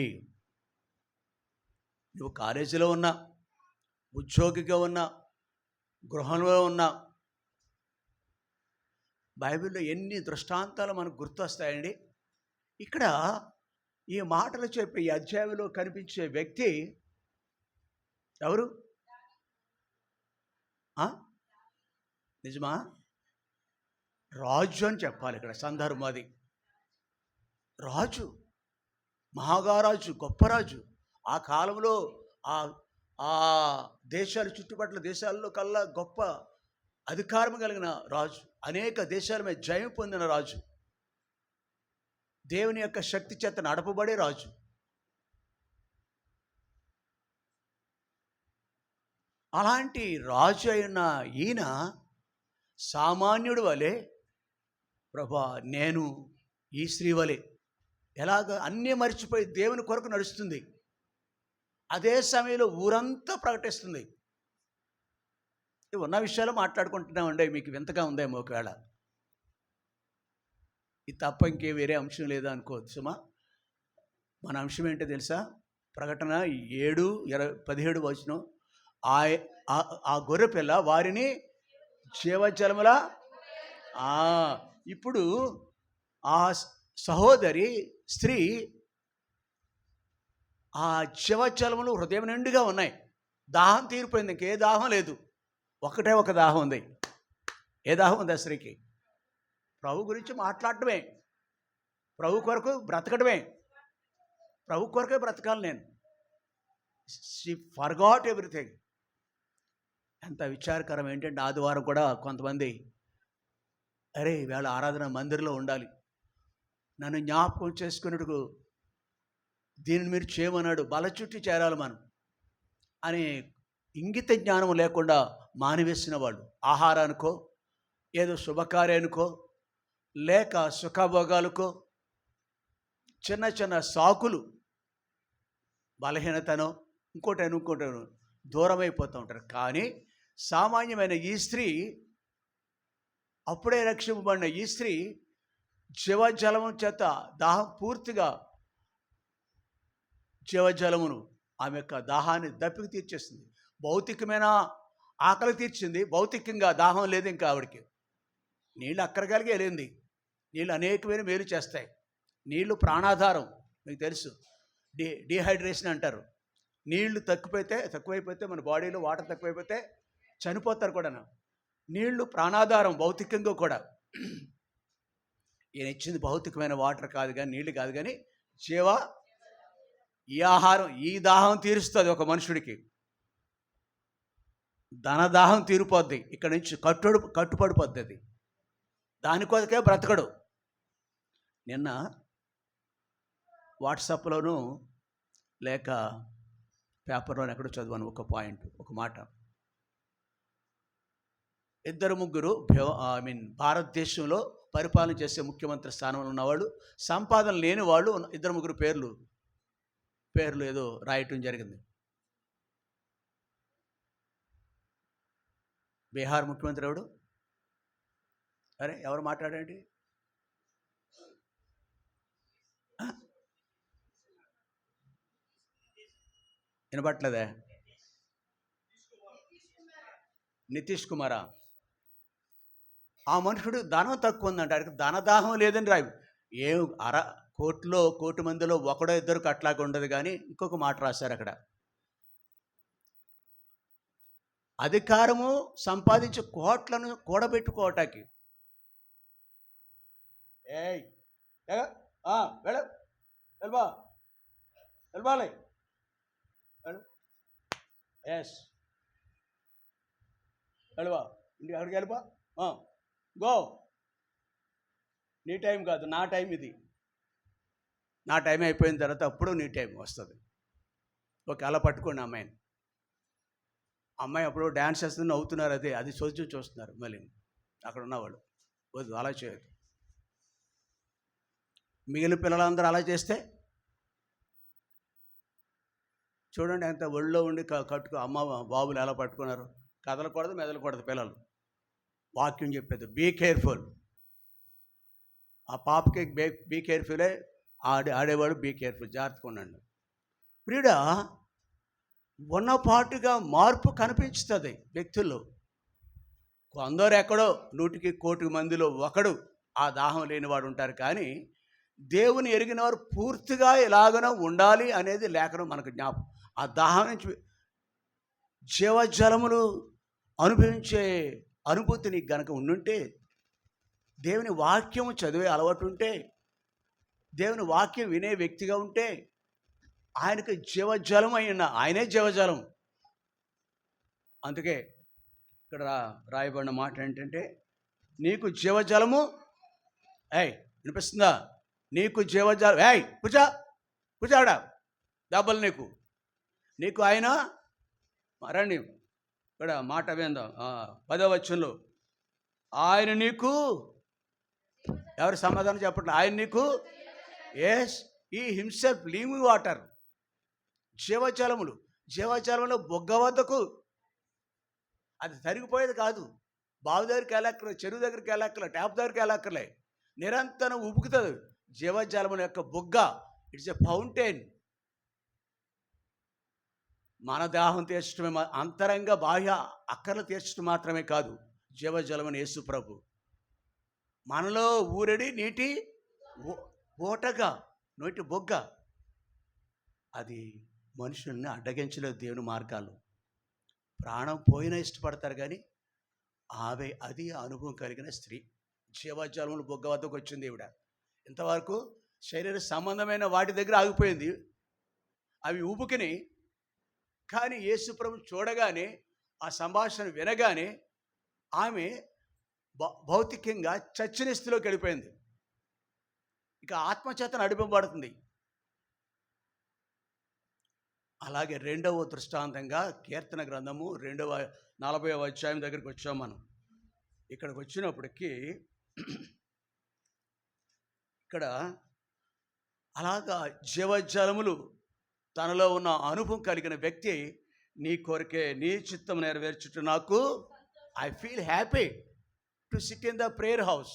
నువ్వు కాలేజీలో ఉన్నా, ఉద్యోగిగా ఉన్నా, గృహంలో ఉన్నా, బైబిల్లో ఎన్ని దృష్టాంతాలు మనకు గుర్తొస్తాయండి. ఇక్కడ ఈ మాటలు చెప్పే ఈ అధ్యాయంలో కనిపించే వ్యక్తి ఎవరు? నిజమా? రాజు అని చెప్పాలి ఇక్కడ సందర్భం. అది రాజు, మహాగారాజు, గొప్ప రాజు. ఆ కాలంలో ఆ దేశాలు, చుట్టుపక్కల దేశాల్లో కల్లా గొప్ప అధికారం కలిగిన రాజు, అనేక దేశాల మీద జయం పొందిన రాజు, దేవుని యొక్క శక్తి చేత నడపబడే రాజు. అలాంటి రాజు అయిన ఈయన సామాన్యుడు వలె, ప్రభా నేను ఈ స్త్రీ వలె ఎలాగ అన్నీ మర్చిపోయి దేవుని కొరకు నడుస్తుంది. అదే సమయంలో ఊరంతా ప్రకటిస్తుంది. ఉన్న విషయాలు మాట్లాడుకుంటున్నామండి. మీకు వింతగా ఉందేమో ఒకవేళ. ఇది తప్ప ఇంకే వేరే అంశం లేదా అనుకోవచ్చు. మన అంశం ఏంటో తెలుసా? ప్రకటన 7:17 వచనం. ఆ గొర్రె పిల్ల వారిని జీవజలముల. ఇప్పుడు ఆ సహోదరి స్త్రీ ఆ జీవజలములు హృదయం నిండుగా ఉన్నాయి. దాహం తీరిపోయింది, ఇంకే దాహం లేదు. ఒకటే ఒక దాహం ఉంది. ఏ దాహం ఉంది ఆ స్త్రీకి? ప్రభు గురించి మాట్లాడటమే, ప్రభు కొరకు బ్రతకడమే. ప్రభు కొరకే బ్రతకాలి నేను. She forgot everything. ఎంత విచారకరం ఏంటంటే, ఆదివారం కూడా కొంతమంది, అరే ఈవేళ ఆరాధన మందిరంలో ఉండాలి, నన్ను జ్ఞాపకం చేసుకున్నట్టుకు దీనిని మీరు చేయమన్నాడు, బల చుట్టి చేరాలి మనం అని ఇంగిత జ్ఞానం లేకుండా మానివేసిన వాళ్ళు, ఆహారానికో ఏదో శుభకార్యానికో లేక సుఖభోగాలకో చిన్న చిన్న సాకులు, బలహీనతనో ఇంకోటను దూరం అయిపోతూ ఉంటారు. కానీ సామాన్యమైన ఈ స్త్రీ, అప్పుడే రక్షింపబడిన ఈ స్త్రీ జీవజలము చేత దాహం పూర్తిగా, జీవజలమును ఆమె యొక్క దాహాన్ని దప్పికి తీర్చేస్తుంది. భౌతికమైన ఆకలి తీర్చింది, భౌతికంగా దాహం లేదు ఇంకా ఆవిడికి. నీళ్ళు అక్కడికి వెళ్ళింది. నీళ్ళు అనేకమైన మేలు చేస్తాయి. నీళ్లు ప్రాణాధారం, మీకు తెలుసు. డీహైడ్రేషన్ అంటారు. నీళ్లు తక్కువైపోతే మన బాడీలో వాటర్ తక్కువైపోతే చనిపోతారు కూడా. నీళ్లు ప్రాణాధారం భౌతికంగా కూడా. ఈయన ఇచ్చింది భౌతికమైన వాటర్ కాదు కానీ, నీళ్లు కాదు కానీ ఈ ఆహారం, ఈ దాహం తీరుస్తుంది ఒక మనుషుడికి. ధనదాహం తీరిపోద్ది, ఇక్కడ నుంచి కట్టుపడిపోద్ది. అది దానికోసకే బ్రతకడు. నిన్న వాట్సాప్లోనూ లేక పేపర్లోనే ఎక్కడో చదివాను ఒక పాయింట్, ఒక మాట. 2-3 భారతదేశంలో పరిపాలన చేసే ముఖ్యమంత్రి స్థానంలో ఉన్నవాళ్ళు, సంపాదన లేని వాళ్ళు 2-3 పేర్లు ఏదో రాయటం జరిగింది. బీహార్ ముఖ్యమంత్రి ఎవడు? అరే ఎవరు మాట్లాడండి? వినపట్లేదే? నితీష్ కుమారా? ఆ మనుషుడు ధనం తక్కువ ఉందంట, ఆయనకు ధనదాహం లేదని రాయి. కోటి మందిలో ఒకడో ఇద్దరికి అట్లాగా ఉండదు. కానీ ఇంకొక మాట రాశారు అక్కడ, అధికారము సంపాదించి కోట్లను కూడబెట్టుకోవటానికి. వెళ్ళాలి ఎస్ వెళ్ళవా ఇంటికి, అక్కడికి వెళ్ళిపో, గో. నీ టైం కాదు, నా టైం ఇది. నా టైం అయిపోయిన తర్వాత అప్పుడు నీ టైం వస్తుంది. ఓకే, అలా పట్టుకోండి అమ్మాయిని. అమ్మాయి అప్పుడు డ్యాన్స్ చేస్తుంది, నవ్వుతున్నారు. అది చూస్తున్నారు. మళ్ళీ అక్కడ ఉన్నవాళ్ళు వద్దు, అలా చేయదు. మిగిలిన పిల్లలందరూ అలా చేస్తే చూడండి, ఎంత ఒళ్ళో ఉండి అమ్మ బాబులు ఎలా పట్టుకున్నారు. కదలకూడదు, మెదలకూడదు పిల్లలు. వాక్యం చెప్పేది బీ కేర్ఫుల్. ఆ పాపకి బీ కేర్ఫులే, ఆడేవాడు బీ కేర్ఫుల్, జాగ్రత్తగా ఉండండి. ప్రియుడా, ఉన్నపాటుగా మార్పు కనిపించుతుంది వ్యక్తుల్లో. కొందరు ఎక్కడో 100 మందిలో ఒకడు ఆ దాహం లేనివాడు ఉంటారు. కానీ దేవుని ఎరిగిన వారు పూర్తిగా ఎలాగనో ఉండాలి అనేది లేఖనం మనకు జ్ఞాపకం. ఆ దాహం నుంచి జీవజలములు అనుభవించే అనుభూతి నీకు గనక ఉండుంటే, దేవుని వాక్యం చదివే అలవాటు ఉంటే, దేవుని వాక్యం వినే వ్యక్తిగా ఉంటే, ఆయనకు జీవజలం అయిన ఆయనే జీవజలం. అందుకే ఇక్కడ రాయబడిన మాట ఏంటంటే, నీకు జీవజలము వినిపిస్తుందా? నీకు జీవజలం కూర్చోడా దెబ్బలు నీకు ఆయన రండి. ఇక్కడ మాట విందాం. 10వ వచనంలో ఆయన నీకు, ఎవరు సమాధానం చెప్పట్లేదు, ఆయన నీకు ఈ హిమ్సెల్ఫ్ లివింగ్ వాటర్, జీవజలములో బొగ్గ వద్దకు, అది తరిగిపోయేది కాదు. బావి దగ్గరికి వెళ్ళక్కర్లే, చెరువు దగ్గరికి వెళ్ళక్కర్లే, ట్యాప్ దగ్గరికి వెళ్ళక్కర్లే, నిరంతరం ఉబుకుతుంది జీవజలముల యొక్క బొగ్గ. It's a fountain. మన దాహం తీర్చడమే, అంతరంగ బాహ్య అక్కర్లు తీర్చడం మాత్రమే కాదు. జీవజలమని యేసు ప్రభు మనలో ఊరడి నీటి ఓటగా, నోటి బొగ్గ. అది మనుషుల్ని అడ్డగించలేదు. దేవుని మార్గాలు ప్రాణం పోయినా ఇష్టపడతారు. కానీ అది అనుభవం కలిగిన స్త్రీ జీవజలములు బొగ్గ వద్దకు వచ్చింది. ఈవిడ ఇంతవరకు శరీర సంబంధమైన వాటి దగ్గర ఆగిపోయింది, అవి ఊపుకుని. కానీ యేసుప్రభు చూడగానే, ఆ సంభాషణ వినగానే ఆమె భౌతికంగా చచ్చిన స్థితిలోకి వెళ్ళిపోయింది. ఇక ఆత్మచేత నడిపింపబడుతుంది. అలాగే 2వ దృష్టాంతంగా కీర్తన గ్రంథము 40వ అధ్యాయం దగ్గరికి వచ్చాం మనం. ఇక్కడికి వచ్చినప్పటికీ ఇక్కడ అలాగా జీవజలములు తనలో ఉన్న అనుభవం కలిగిన వ్యక్తి, నీ కొరకే నీ చిత్తం నెరవేర్చుట నాకు, I feel happy to SIT in the prayer house.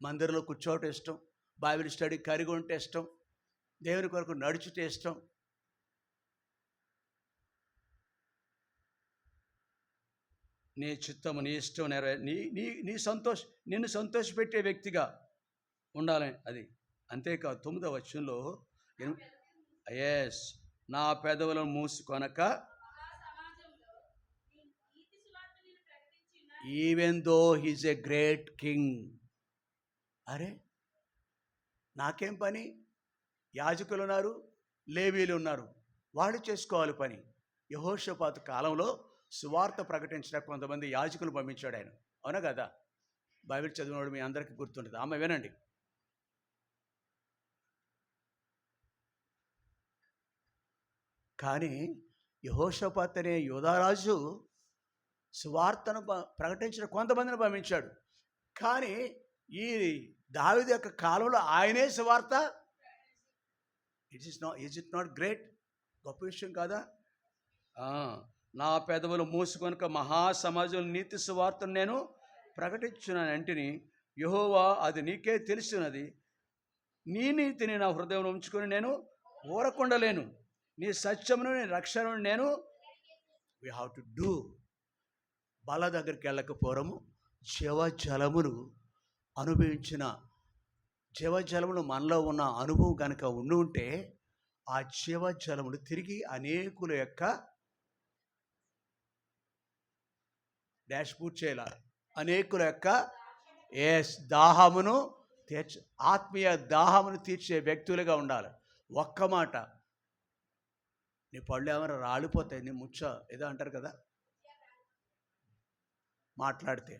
మందిరంలో కూర్చోవటం ఇష్టం, బైబిల్ స్టడీ కలిగి ఉంటే ఇష్టం, దేవుని కొరకు నడుచుటే ఇష్టం. నీ చిత్తము నీ ఇష్టం నిన్ను సంతోషపెట్టే వ్యక్తిగా ఉండాలని. అది అంతేకాదు 9వ వచనంలో నా పెదవులను మూసుకొనక, even though he's a great king. అరే నాకేం పని? యాజకులు ఉన్నారు, లేవీలు ఉన్నారు, వాళ్ళు చేసుకోవాలి పని. యెహోషాపాతు కాలంలో సువార్త ప్రకటించడానికి కొంతమంది యాజకులు పంపించాడు ఆయన. అవునా కదా? బైబిల్ చదివినవాడు మీ అందరికీ గుర్తుంటుంది. ఆమె వినండి. కానీ యెహోషాపాత్ అనే యోధారాజు సువార్తను ప్రకటించిన కొంతమందిని పంపించాడు. కానీ ఈ దావీదు యొక్క కాలంలో ఆయనే సువార్త. Is it not great? గొప్ప విషయం కాదా? నా పెదవులు మూసుకొనుక మహాసమాజం నీతి సువార్తను నేను ప్రకటించున్నాను అంటిని. యెహోవా, అది నీకే తెలిసినది. నీ నీతిని నా హృదయం ఉంచుకొని నేను ఊరకుండలేను. నీ సత్యమును నీ రక్షణను నేను వీ హ్యావ్ టు డూ. బల దగ్గరికి వెళ్ళకపోవడము, జీవజలమును అనుభవించిన జీవజలములు మనలో ఉన్న అనుభవం కనుక ఉంటే ఆ జీవజలములు తిరిగి అనేకుల యొక్క డాష్బూట్ చేయాలి. అనేకుల యొక్క దాహమును ఆత్మీయ దాహమును తీర్చే వ్యక్తులుగా ఉండాలి. ఒక్క మాట, నీ పళ్ళు ఏమైనా రాలిపోతాయి, నీ ముచ్చ ఏదో అంటారు కదా మాట్లాడితే.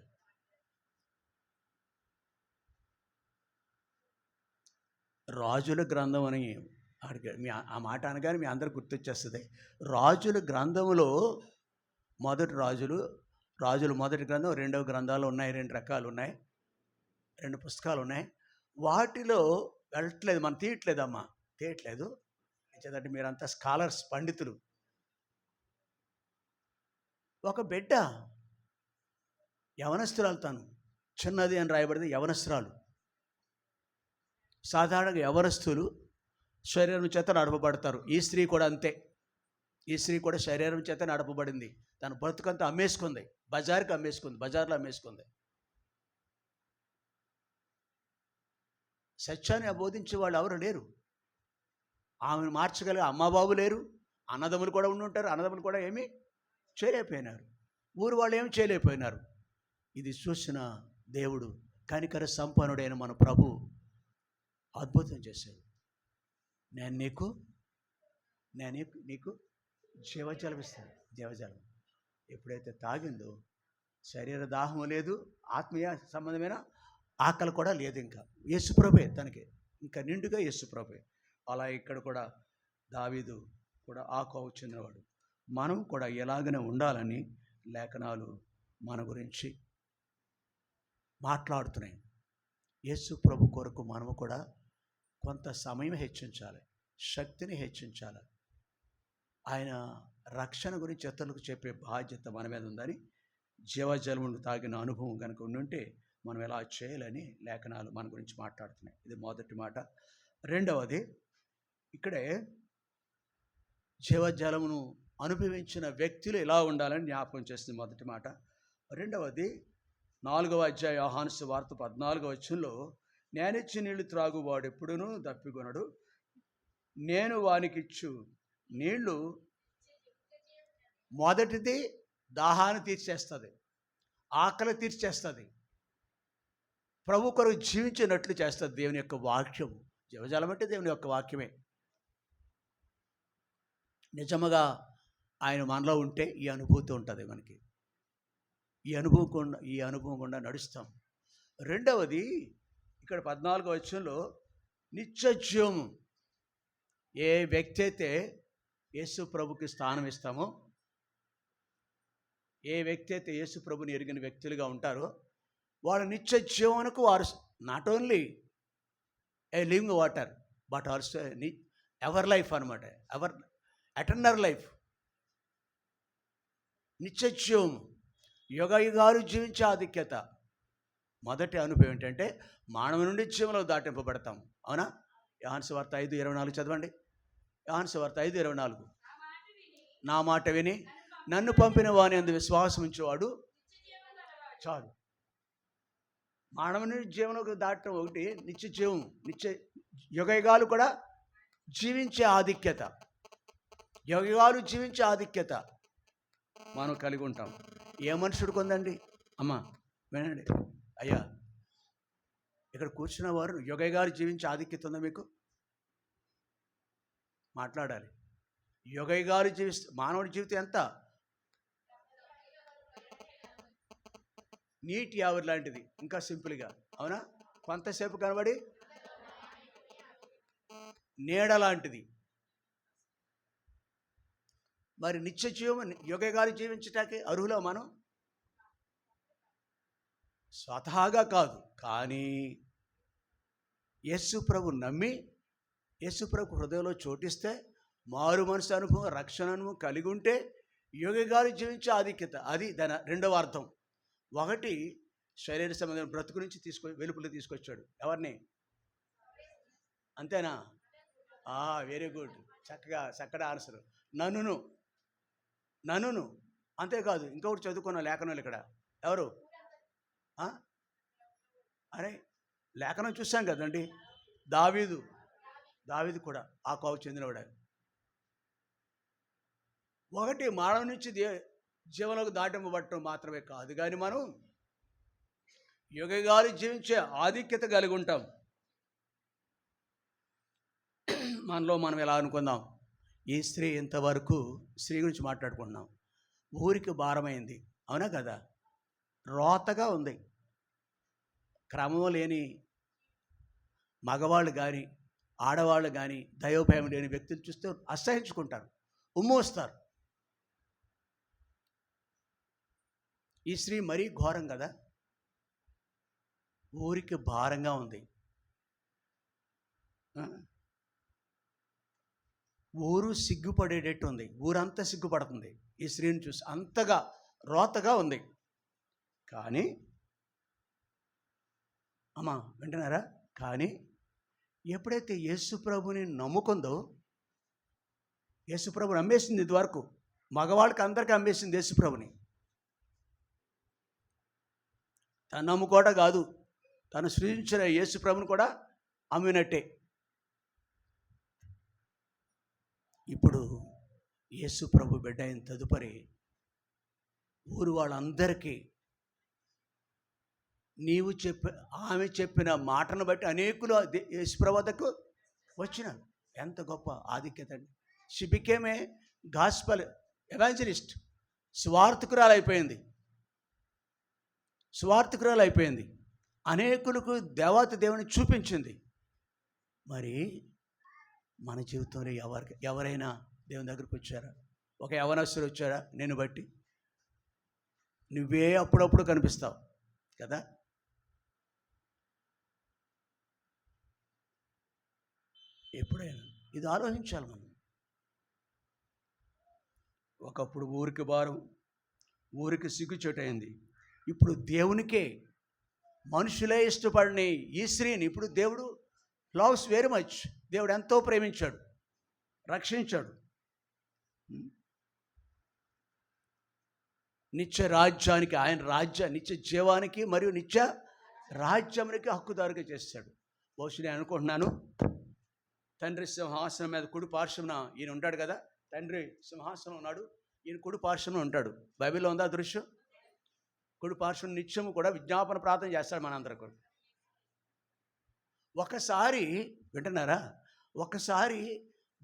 రాజుల గ్రంథం అని ఆ మాట అనగానే మీ అందరికి గుర్తొచ్చేస్తుంది. రాజుల గ్రంథంలో రాజులు మొదటి గ్రంథం, రెండవ గ్రంథాలు ఉన్నాయి. 2 రకాలు ఉన్నాయి, 2 పుస్తకాలు ఉన్నాయి. వాటిలో వెళ్ళట్లేదు, మనం తీయట్లేదమ్మా, తీయట్లేదు. ఎందుకంటే మీరంతా స్కాలర్స్, పండితులు. ఒక బిడ్డ యవనస్తురాలు, తను చిన్నది అని రాయబడింది, యవనస్తురాలు. సాధారణంగా యవనస్తులు శరీరం చేత నడపబడతారు. ఈ స్త్రీ కూడా అంతే. ఈ స్త్రీ కూడా శరీరం చేత నడపబడింది. తన బ్రతుకంతా అమ్మేసుకుంది, బజార్లో అమ్మేసుకుంది. సత్యాన్ని బోధించే వాళ్ళు ఎవరు లేరు. ఆమెను మార్చగలిగే అమ్మబాబు లేరు. అన్నదమ్ములు కూడా ఉండి ఉంటారు, అన్నదమ్ములు కూడా ఏమీ చేయలేకపోయినారు. ఊరు వాళ్ళు ఏమి చేయలేకపోయినారు. ఇది చూసిన దేవుడు, కనికర సంపన్నుడైన మన ప్రభు అద్భుతం చేశాడు. నేను నీకు జీవజలం ఇస్తాను. జీవజలం ఎప్పుడైతే తాగిందో శరీర దాహం లేదు, ఆత్మీయ సంబంధమైన ఆకలి కూడా లేదు. ఇంకా యేసుప్రభే తనకి, ఇంకా నిండుగా యేసుప్రభే. అలా ఇక్కడ కూడా దావీదు కూడా ఆ కోవకు చెందినవాడు. మనం కూడా ఎలాగనే ఉండాలని లేఖనాలు మన గురించి మాట్లాడుతున్నాయి. యేసు ప్రభు కొరకు మనము కూడా కొంత సమయం హెచ్చించాలి, శక్తిని హెచ్చించాలి. ఆయన రక్షణ గురించి ఇతరులకు చెప్పే బాధ్యత మన మీద ఉందని, జీవజలమును తాగిన అనుభవం కనుక ఉండుంటే మనం ఎలా చేయాలని లేఖనాలు మన గురించి మాట్లాడుతున్నాయి. ఇది మొదటి మాట. రెండవది, ఇక్కడే జీవజలమును అనుభవించిన వ్యక్తులు ఎలా ఉండాలని జ్ఞాపకం చేస్తుంది మొదటి మాట. రెండవది, 4వ అధ్యాయం యోహాను సువార్త 14వ వచనంలో, నేనిచ్చి నీళ్లు త్రాగువాడు ఎప్పుడునూ దప్పికొనడు, నేను వానికిచ్చు నీళ్లు. మొదటిది దాహాన్ని తీర్చేస్తుంది, ఆకలి తీర్చేస్తుంది, ప్రభు కొరకు జీవించినట్లు చేస్తుంది దేవుని యొక్క వాక్యం. జీవజలం అంటే దేవుని యొక్క వాక్యమే. నిజముగా ఆయన మనలో ఉంటే ఈ అనుభూతి ఉంటుంది మనకి. ఈ అనుభవం గుండా నడుస్తాం. రెండవది, ఇక్కడ 14వ వచనంలో నిత్య జీవము. ఏ వ్యక్తి అయితే యేసు ప్రభుకి స్థానం ఇస్తామో, ఏ వ్యక్తి అయితే యేసు ప్రభుని ఎరిగిన వ్యక్తులుగా ఉంటారో, వాళ్ళ నిత్య జీవనకు వారు not only A living water but also ever life అనమాట. ఎటర్నల్ లైఫ్, నిత్య జీవం, యుగ యుగాలు జీవించే ఆధిక్యత. మొదటి అనుభవం ఏంటంటే మానవ నుండి జీవంలో దాటింపబడతాం. అవునా? యోహాను సువార్త 5:24 చదవండి. యోహాను సువార్త 5:24, నా మాట విని నన్ను పంపిన వాని అందు విశ్వాసం ఉంచేవాడు చాలు. మానవ నుండి జీవనంలోకి దాటడం ఒకటి, నిత్య జీవం, యుగయుగాలు కూడా జీవించే ఆధిక్యత, యుగయుగాలు జీవించే ఆధిక్యత మనం కలిగి ఉంటాం. ఏ మనుషుడికి ఉందండి? అమ్మా వినండి, అయ్యా, ఇక్కడ కూర్చున్న వారు యుగయుగాలు జీవించే ఆధిక్యత ఉందా మీకు? మాట్లాడాలి. యుగయుగాలు మానవుడి జీవితం ఎంత? నీటి ఆవిరి లాంటిది, ఇంకా సింపుల్గా, అవునా? కొంతసేపు కనబడి నీడ లాంటిది. మరి నిత్య జీవం యుగగాలు జీవించటానికి అర్హులో మనం? స్వతహాగా కాదు, కానీ యేసు ప్రభు నమ్మి యేసు ప్రభు హృదయంలో చోటిస్తే, మారు మనసు అనుభవం, రక్షణ అనుభవం కలిగి ఉంటే యుగగాలు జీవించే ఆధిక్యత. అది దాని రెండవ అర్థం. ఒకటి, శరీర సంబంధం బ్రతుకు నుంచి వెలుపులు తీసుకొచ్చాడు. ఎవరిని? అంతేనా? వెరీ గుడ్, చక్కటి ఆన్సర్. నన్నును అంతేకాదు, ఇంకొకటి చదువుకున్న లేఖనాలు ఇక్కడ. ఎవరు? అరే, లేఖనం చూసాం కదండి. దావీదు కూడా ఆ కోవ చెందినవాడు. ఒకటి, మానవ నుంచి జీవనకు దాటింపబట్టడం మాత్రమే కాదు, కానీ మనం యుగగాలు జీవించే ఆధిక్యత కలిగి ఉంటాం. మనలో మనం ఎలా అనుకుందాం, ఈ స్త్రీ ఇంతవరకు స్త్రీ గురించి మాట్లాడుకుంటున్నాం, ఊరికి భారమైంది, అవునా కదా? రోతగా ఉంది. క్రమం లేని మగవాళ్ళు కానీ ఆడవాళ్ళు కానీ దైవభయం లేని వ్యక్తులు చూస్తే అసహించుకుంటారు, ఉమ్మోస్తారు. ఈ స్త్రీ మరీ ఘోరం కదా, ఊరికి భారంగా ఉంది. ఊరు సిగ్గుపడేటట్టు ఉంది, ఊరంతా సిగ్గుపడుతుంది ఈ స్త్రీని చూసి, అంతగా రోతగా ఉంది. కానీ అమ్మా వింటున్నారా? కానీ ఎప్పుడైతే యేసుప్రభుని నమ్ముకుందో, యేసుప్రభుని అమ్మేసింది. ఇదివరకు మగవాళ్ళకి అందరికీ అమ్మేసింది యేసుప్రభుని. తను నమ్ముకోవడం కాదు, తను సృజించిన యేసుప్రభుని కూడా అమ్మినట్టే. ఇప్పుడు యేసుప్రభు బిడ్డ అయిన తదుపరి ఊరు వాళ్ళందరికీ ఆమె చెప్పిన మాటను బట్టి అనేకులు యేసుప్రభు వద్దకు వచ్చినారు. ఎంత గొప్ప ఆధిక్యత అండి. She became a gospel evangelist. స్వార్థకురాలు అయిపోయింది. అనేకులకు దేవుని చూపించింది. మరి మన జీవితంలో ఎవరైనా దేవుని దగ్గరికి వచ్చారా? ఒక యవనస్తుడు వచ్చారా? నేను బట్టి నువ్వే అప్పుడప్పుడు కనిపిస్తావు కదా. ఎప్పుడైనా ఇది ఆలోచించాలి మనం. ఒకప్పుడు ఊరికి భారం, ఊరికి సిగ్గుచేటైంది. ఇప్పుడు దేవునికే, మనుషులే ఇష్టపడిన ఈ స్త్రీని ఇప్పుడు దేవుడు లవ్స్ వెరీ మచ్. దేవుడు ఎంతో ప్రేమించాడు, రక్షించాడు. నిత్య రాజ్యానికి, ఆయన నిత్య జీవానికి మరియు నిత్య రాజ్యానికి హక్కుదారుగా చేస్తాడు. బహుశా నేను అనుకుంటున్నాను, తండ్రి సింహాసనం మీద కుడి పార్శ్వమున ఈయన ఉంటాడు కదా. తండ్రి సింహాసనం ఉన్నాడు, ఈయన కుడి పార్శ్వమున ఉంటాడు. బైబిల్లో ఉందా దృశ్యం? కుడి పార్శ్వం నిత్యము కూడా విజ్ఞాపన ప్రార్థన చేస్తాడు మనందరికీ. ఒకసారి వింటున్నారా? ఒకసారి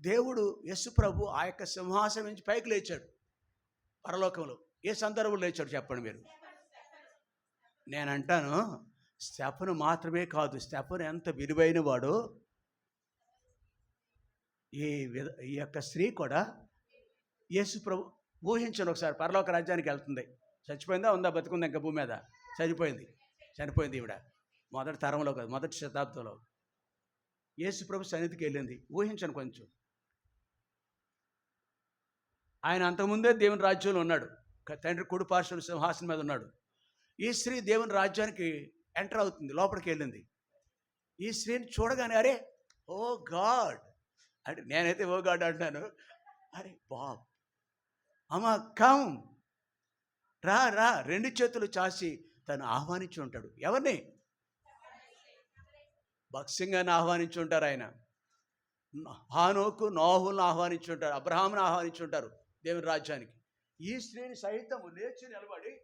దేవుడు యేసుప్రభు ఆ యొక్క సింహాసనం నుంచి పైకి లేచాడు పరలోకంలో. ఏ సందర్భంలో లేచాడు చెప్పండి మీరు? నేనంటాను, స్టెఫను మాత్రమే కాదు, స్టెఫను ఎంత విలువైన వాడో ఈ యొక్క స్త్రీ కూడా యేసుప్రభు ఊహించను. ఒకసారి పరలోక రాజ్యానికి వెళ్తుంది. చచ్చిపోయిందా? ఉందా? బతుకుందా? ఇంకా భూమి మీద? చనిపోయింది ఈవిడ. మొదటి తరంలో కాదు, మొదటి శతాబ్దంలో యేసుప్రభు సన్నిధికి వెళ్ళింది. ఊహించను కొంచెం. ఆయన అంతకుముందే దేవుని రాజ్యంలో ఉన్నాడు, తండ్రి కుడి పార్శ్వం సింహాసనం మీద ఉన్నాడు. ఈ స్త్రీ దేవుని రాజ్యానికి ఎంటర్ అవుతుంది, లోపలికి వెళ్ళింది. ఈ స్త్రీని చూడగానే అరే ఓ గాడ్ అంటే, నేనైతే ఓ గాడ్ అంటాను, అరే బాబ్ అమ్మా కమ్ రా రా, రెండు చేతులు చాచి తను ఆహ్వానించి ఉంటాడు. ఎవరిని? భక్సింగాన్ని ఆహ్వానించి ఉంటారు. ఆయన హానోకు, నోహులను ఆహ్వానించి ఉంటారు, అబ్రహామును ఆహ్వానించి ఉంటారు దేవుని రాజ్యానికి. ఈ స్త్రీని సైతం లేచి నిలబడి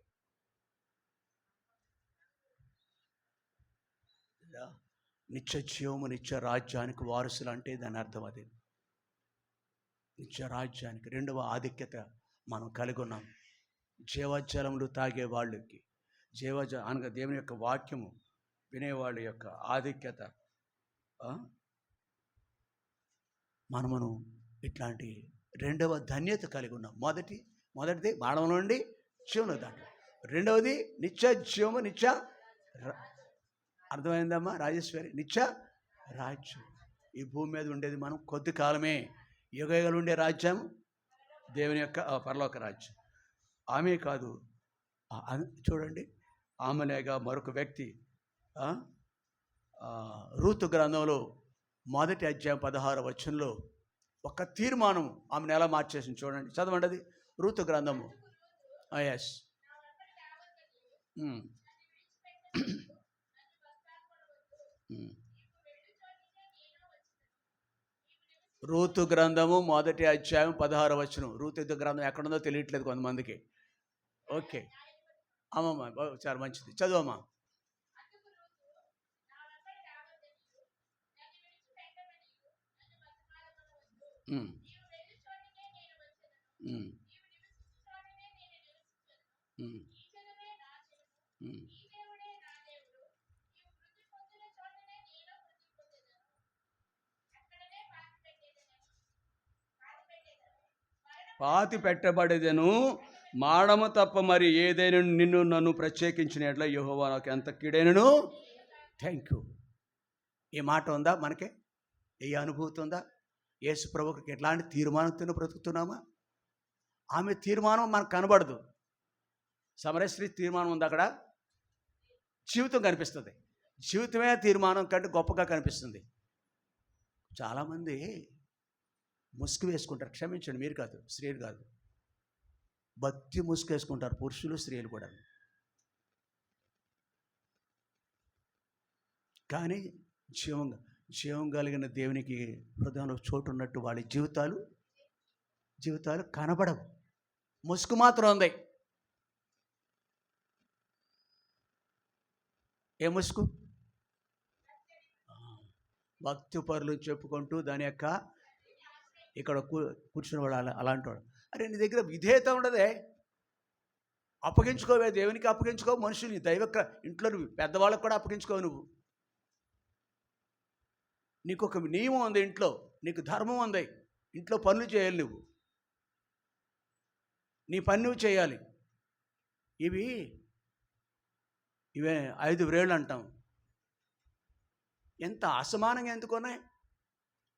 నిత్య జీవము, నిత్య రాజ్యానికి వారసులు అంటే దాని అర్థం అదే. నిత్య రాజ్యానికి రెండవ ఆధిక్యత మనం కలిగి ఉన్నాం. జీవజలములు తాగే వాళ్ళకి, అనగా దేవుని యొక్క వాక్యము వినేవాళ్ళ యొక్క ఆధిక్యత, మనమును ఇట్లాంటి రెండవ ధన్యత కలిగి ఉన్నాం. మొదటిది మరణం నుండి జీవన దాంట్లో, రెండవది నిత్య జీవము, అర్థమైందమ్మా రాజేశ్వరి? నిత్య రాజ్యం. ఈ భూమి మీద ఉండేది మనం కొద్ది కాలమే. యుగయుగాలు ఉండే రాజ్యం దేవుని యొక్క పరలోక రాజ్యం. ఆమె కాదు, చూడండి, ఆమెలేగా మరొక వ్యక్తి రూతు గ్రంథంలో 1వ అధ్యాయం 16వ వచనంలో ఒక తీర్మానం ఆమెను ఎలా మార్చేసింది చూడండి. చదవండి అది, రూతు గ్రంథము. ఎస్, రూతు గ్రంథము 1వ అధ్యాయం 16వ వచనం. రూతు గ్రంథం ఎక్కడుందో తెలియట్లేదు కొంతమందికి. ఓకే అమ్మమ్మ, చాలా మంచిది, చదువమ్మా. పాతి పెట్టబడేదను, మాడము తప్ప మరి ఏదైనా నన్ను ప్రత్యేకించిన ఎట్లా యెహోవా నాకు ఎంత కీడైనను. Thank you. ఈ మాట ఉందా మనకి? ఏ అనుభూతి ఉందా? యేసు ప్రభువుకి ఎట్లాంటి తీర్మానంతో బ్రతుకుతున్నామా? ఆమె తీర్మానం మనకు కనబడదు. సమరస్త్రీ తీర్మానం ఉంది అక్కడ, జీవితం కనిపిస్తుంది. జీవితమే తీర్మానం కంటే గొప్పగా కనిపిస్తుంది. చాలామంది ముసుగు వేసుకుంటారు. క్షమించండి, మీరు కాదు, స్త్రీలు కాదు, భక్తి ముసుగు వేసుకుంటారు, పురుషులు స్త్రీలు కూడా. కానీ జీవం కలిగిన దేవునికి హృదయంలో చోటు ఉన్నట్టు వాళ్ళ జీవితాలు కనబడవు. ముసుగు మాత్రం ఉంది. ఏ ముసుగు? భక్తి పరులు చెప్పుకుంటూ దాని యొక్క ఇక్కడ కూర్చుని వాడు అలాంటి వాడు. అరే, నీ దగ్గర విధేయత ఉండదే, అప్పగించుకోవే, దేవునికి అప్పగించుకో, మనుషుని దైవ ఇంట్లో నువ్వు పెద్దవాళ్ళకు కూడా అప్పగించుకోవు. నువ్వు నీకు ఒక నియమం ఉంది, ఇంట్లో నీకు ధర్మం ఉంది, ఇంట్లో పనులు చేయాలి, నువ్వు నీ పని నువ్వు చేయాలి. ఇవే 5 వ్రేళ్ళు అంటాం. ఎంత అసమానంగా ఎందుకున్నాయి?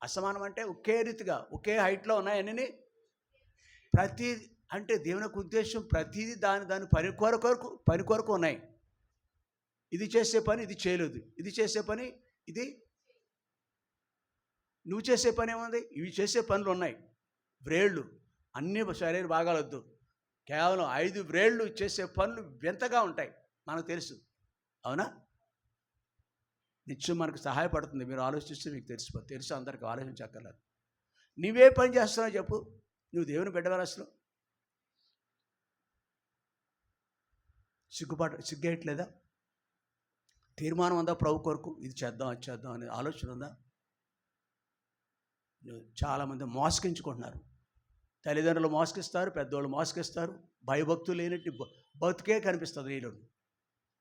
అసమానం అంటే ఒకే రీతిగా ఒకే హైట్లో ఉన్నాయి అన్నీ. ప్రతి అంటే దేవుని యొక్క ఉద్దేశం ప్రతిదీ దాని పని కొరకు ఉన్నాయి. ఇది చేసే పని ఇది చేయలేదు, ఇది చేసే పని ఇది, నువ్వు చేసే పని ఏముంది? ఇవి చేసే పనులు ఉన్నాయి. వ్రేళ్ళు అన్ని శరీర భాగాలొద్దు, కేవలం 5 వ్రేళ్ళు చేసే పనులు వింతగా ఉంటాయి, మనకు తెలుసు. అవునా? నిత్యం మనకు సహాయపడుతుంది. మీరు ఆలోచిస్తే మీకు తెలుసు, అందరికీ ఆలోచించక్కర్లేదు. నువ్వే పని చేస్తున్నావు చెప్పు? నువ్వు దేవుని బిడ్డగా అసలు సిగ్గేయట్లేదా? తీర్మానం ఉందా ప్రభు కొరకు? ఇది చేద్దాం అది చేద్దాం అనే ఆలోచన ఉందా? చాలామంది మోసగించుకుంటున్నారు. తల్లిదండ్రులు మోసగిస్తారు, పెద్దవాళ్ళు మోసగిస్తారు. భయభక్తులు లేనట్టు బతుకే కనిపిస్తుంది నీలో.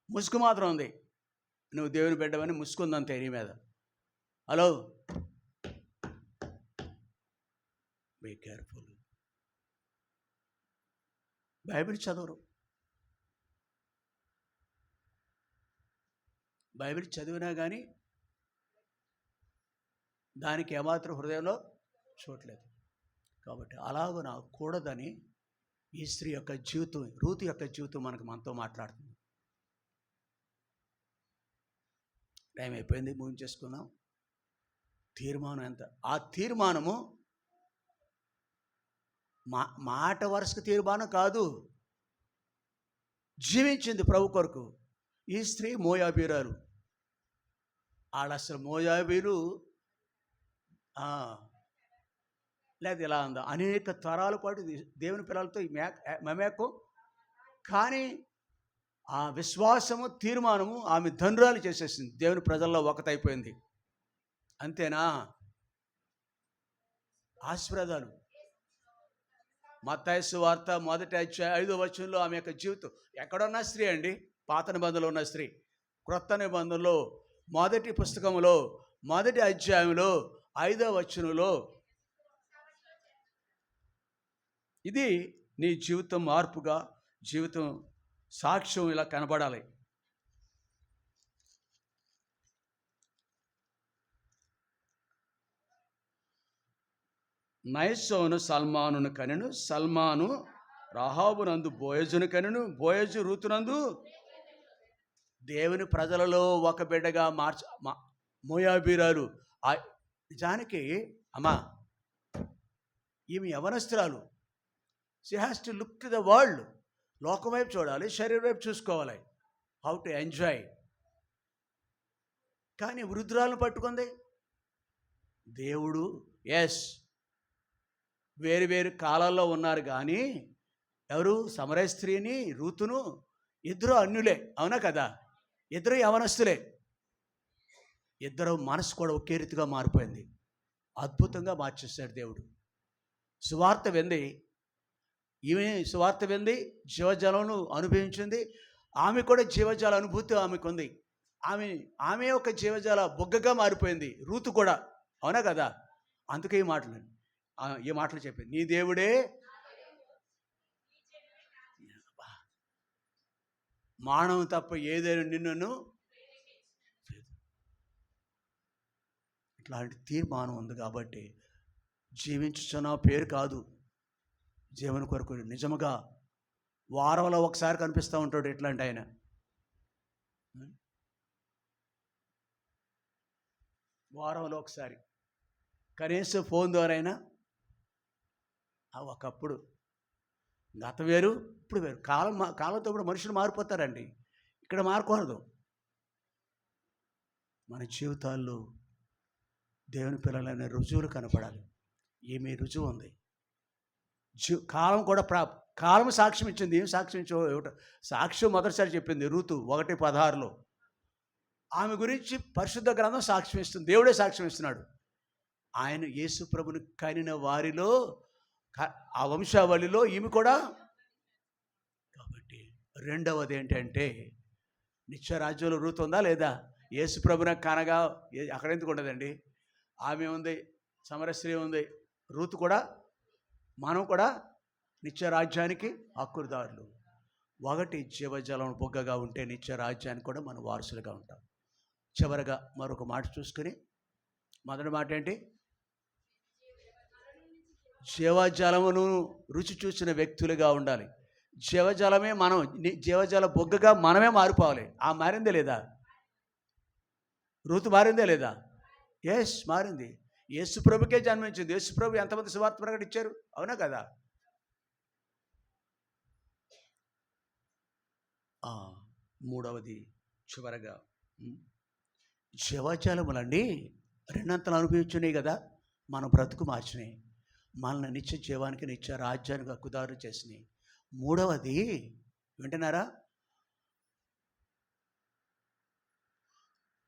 ముసుగు మాత్రం ఉంది. నువ్వు దేవుని బిడ్డవని ముసుకుందంతే నీ మీద. Hello, be careful. బైబిల్ చదవరు. బైబిల్ చదివినా కానీ దానికి ఏమాత్రం హృదయంలో చూడలేదు. కాబట్టి అలాగ నాకు కూడదని ఈ స్త్రీ యొక్క జీవితం, రూతు యొక్క జీవితం మనతో మాట్లాడుతుంది. టైం అయిపోయింది, ముగించేసుకుందాం. తీర్మానం ఎంత? ఆ తీర్మానము మాట వరుసకు తీర్మానం కాదు, జీవించింది ప్రభు కొరకు. ఈ స్త్రీ మోయాబీరాలు. అసలు మోయాబీలు లేదు ఇలా ఉందా, అనేక తరాల పాటు దేవుని పిల్లలతో మమేకం. కానీ ఆ విశ్వాసము తీర్మానము ఆమె ధనురాలు చేసేసింది, దేవుని ప్రజల్లో ఒకటైపోయింది. అంతేనా? ఆశీర్వాదాలు. మత్తయి సువార్త 1వ అధ్యాయం 5వ వచనంలో ఆమె యొక్క జీవితం. ఎక్కడున్నా స్త్రీ అండి, పాత నిబంధనలో ఉన్న స్త్రీ. క్రొత్త నిబంధనలో మొదటి పుస్తకంలో మొదటి అధ్యాయంలో 5వ వచనంలో ఇది నీ జీవితం మార్పుగా, జీవితం సాక్ష్యం ఇలా కనబడాలి. నయస్సోను సల్మానును కనెను, సల్మాను రాహాబునందు బోయజును కనెను, బోయజు రూతునందు దేవుని ప్రజలలో ఒక బిడ్డగా మోయాబీరాలు. నిజానికి అమ్మా, ఈమె యవనస్త్రాలు. She has to look to the world. లోకం వైపు చూడాలి, శరీరం వైపు చూసుకోవాలి, హౌ టు ఎంజాయ్. కానీ వృద్ధురాలను పట్టుకుంది దేవుడు. ఎస్, వేరు వేరు కాలాల్లో ఉన్నారు, కానీ ఎవరు? సమరయ స్త్రీని, రూతును, ఇద్దరు అన్యులే, అవునా కదా? ఇద్దరు యవనస్తులే. ఇద్దరు మనసు కూడా ఒకే రీతిగా మారిపోయింది. అద్భుతంగా మార్చేశాడు దేవుడు. సువార్త వింది, ఈమె సువార్త వింది, జీవజలను అనుభవించింది. ఆమె కూడా జీవజాల అనుభూతి ఆమెకు ఉంది. ఆమె ఒక జీవజాల బొగ్గగా మారిపోయింది, రూతు కూడా, అవునా కదా? అందుకే ఈ మాటలు చెప్పింది, నీ దేవుడే మానవం తప్ప ఏదైనా నిన్ను. ఇట్లాంటి తీర్మానం ఉంది కాబట్టి జీవించుచున్న పేరు కాదు, జీవన కొరకు నిజముగా వారంలో ఒకసారి కనిపిస్తూ ఉంటాడు ఇట్లాంటి ఆయన. వారంలో ఒకసారి కనీసం ఫోన్ ద్వారా అయినా. ఒకప్పుడు గతం వేరు, ఇప్పుడు వేరు. కాలంతో కూడా మనుషులు మారిపోతారండి. ఇక్కడ మారకూడదు. మన జీవితాల్లో దేవుని పిల్లలైన రుజువులు కనపడాలి. ఏమీ రుజువు ఉంది. కాలం కూడా కాలం సాక్ష్యం ఇచ్చింది. ఏం సాక్ష్యం సాక్ష్యం మొదటిసారి చెప్పింది రూతు 1:16. ఆమె గురించి పరిశుద్ధ గ్రంథం సాక్ష్యం ఇస్తుంది. దేవుడే సాక్ష్యం ఇస్తున్నాడు. ఆయన యేసు ప్రభుని కనిన వారిలో, ఆ వంశావళిలో ఈమె కూడా. కాబట్టి రెండవది ఏంటంటే, నిత్యరాజ్యంలో రూతు ఉందా లేదా? యేసు ప్రభుని కనగా అక్కడ ఎందుకు ఉండదండి? ఆమె ఉంది, సమరస్త్రీ ఉంది, రూతు కూడా. మనం కూడా నిత్యరాజ్యానికి హక్కుదారులు. ఒకటి జీవజలం బొగ్గగా ఉంటే నిత్యరాజ్యానికి కూడా మనం వారసులుగా ఉంటాం. చివరగా మరొక మాట చూసుకుని, మొదటి మాట ఏంటి? జీవజలమును రుచి చూసిన వ్యక్తులుగా ఉండాలి. జీవజలమే మనం, జీవజల బొగ్గగా మనమే మారిపోవాలి. మారిందే లేదా? రూతు మారిందే లేదా? ఎస్, మారింది. యేసు ప్రభుకే జన్మించింది. యేసు ప్రభు ఎంతమంది సువార్త ప్రకటించారు, అవునా కదా? మూడవది చివరగా, జీవజలములండి రెండంతలు అనుభవించున్నాయి కదా, మన బ్రతుకు మార్చినాయి, మనల్ని నిత్య జీవానికి, నిత్య రాజ్యానికి హక్కుదారు చేసినాయి. మూడవది వింటున్నారా?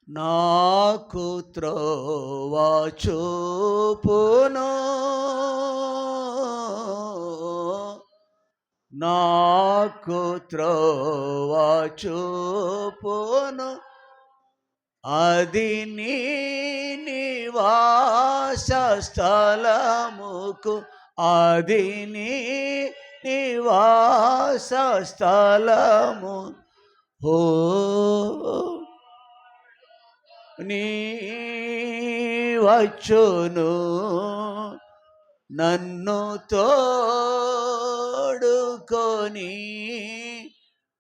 నాకు త్రోవ చూపును, నాకు త్రోవ చూపును, అది నీ నివాస స్థలముకు, అది నీ నివాస స్థలము. ఓ నీ వచ్చును, నన్ను తోడుకొని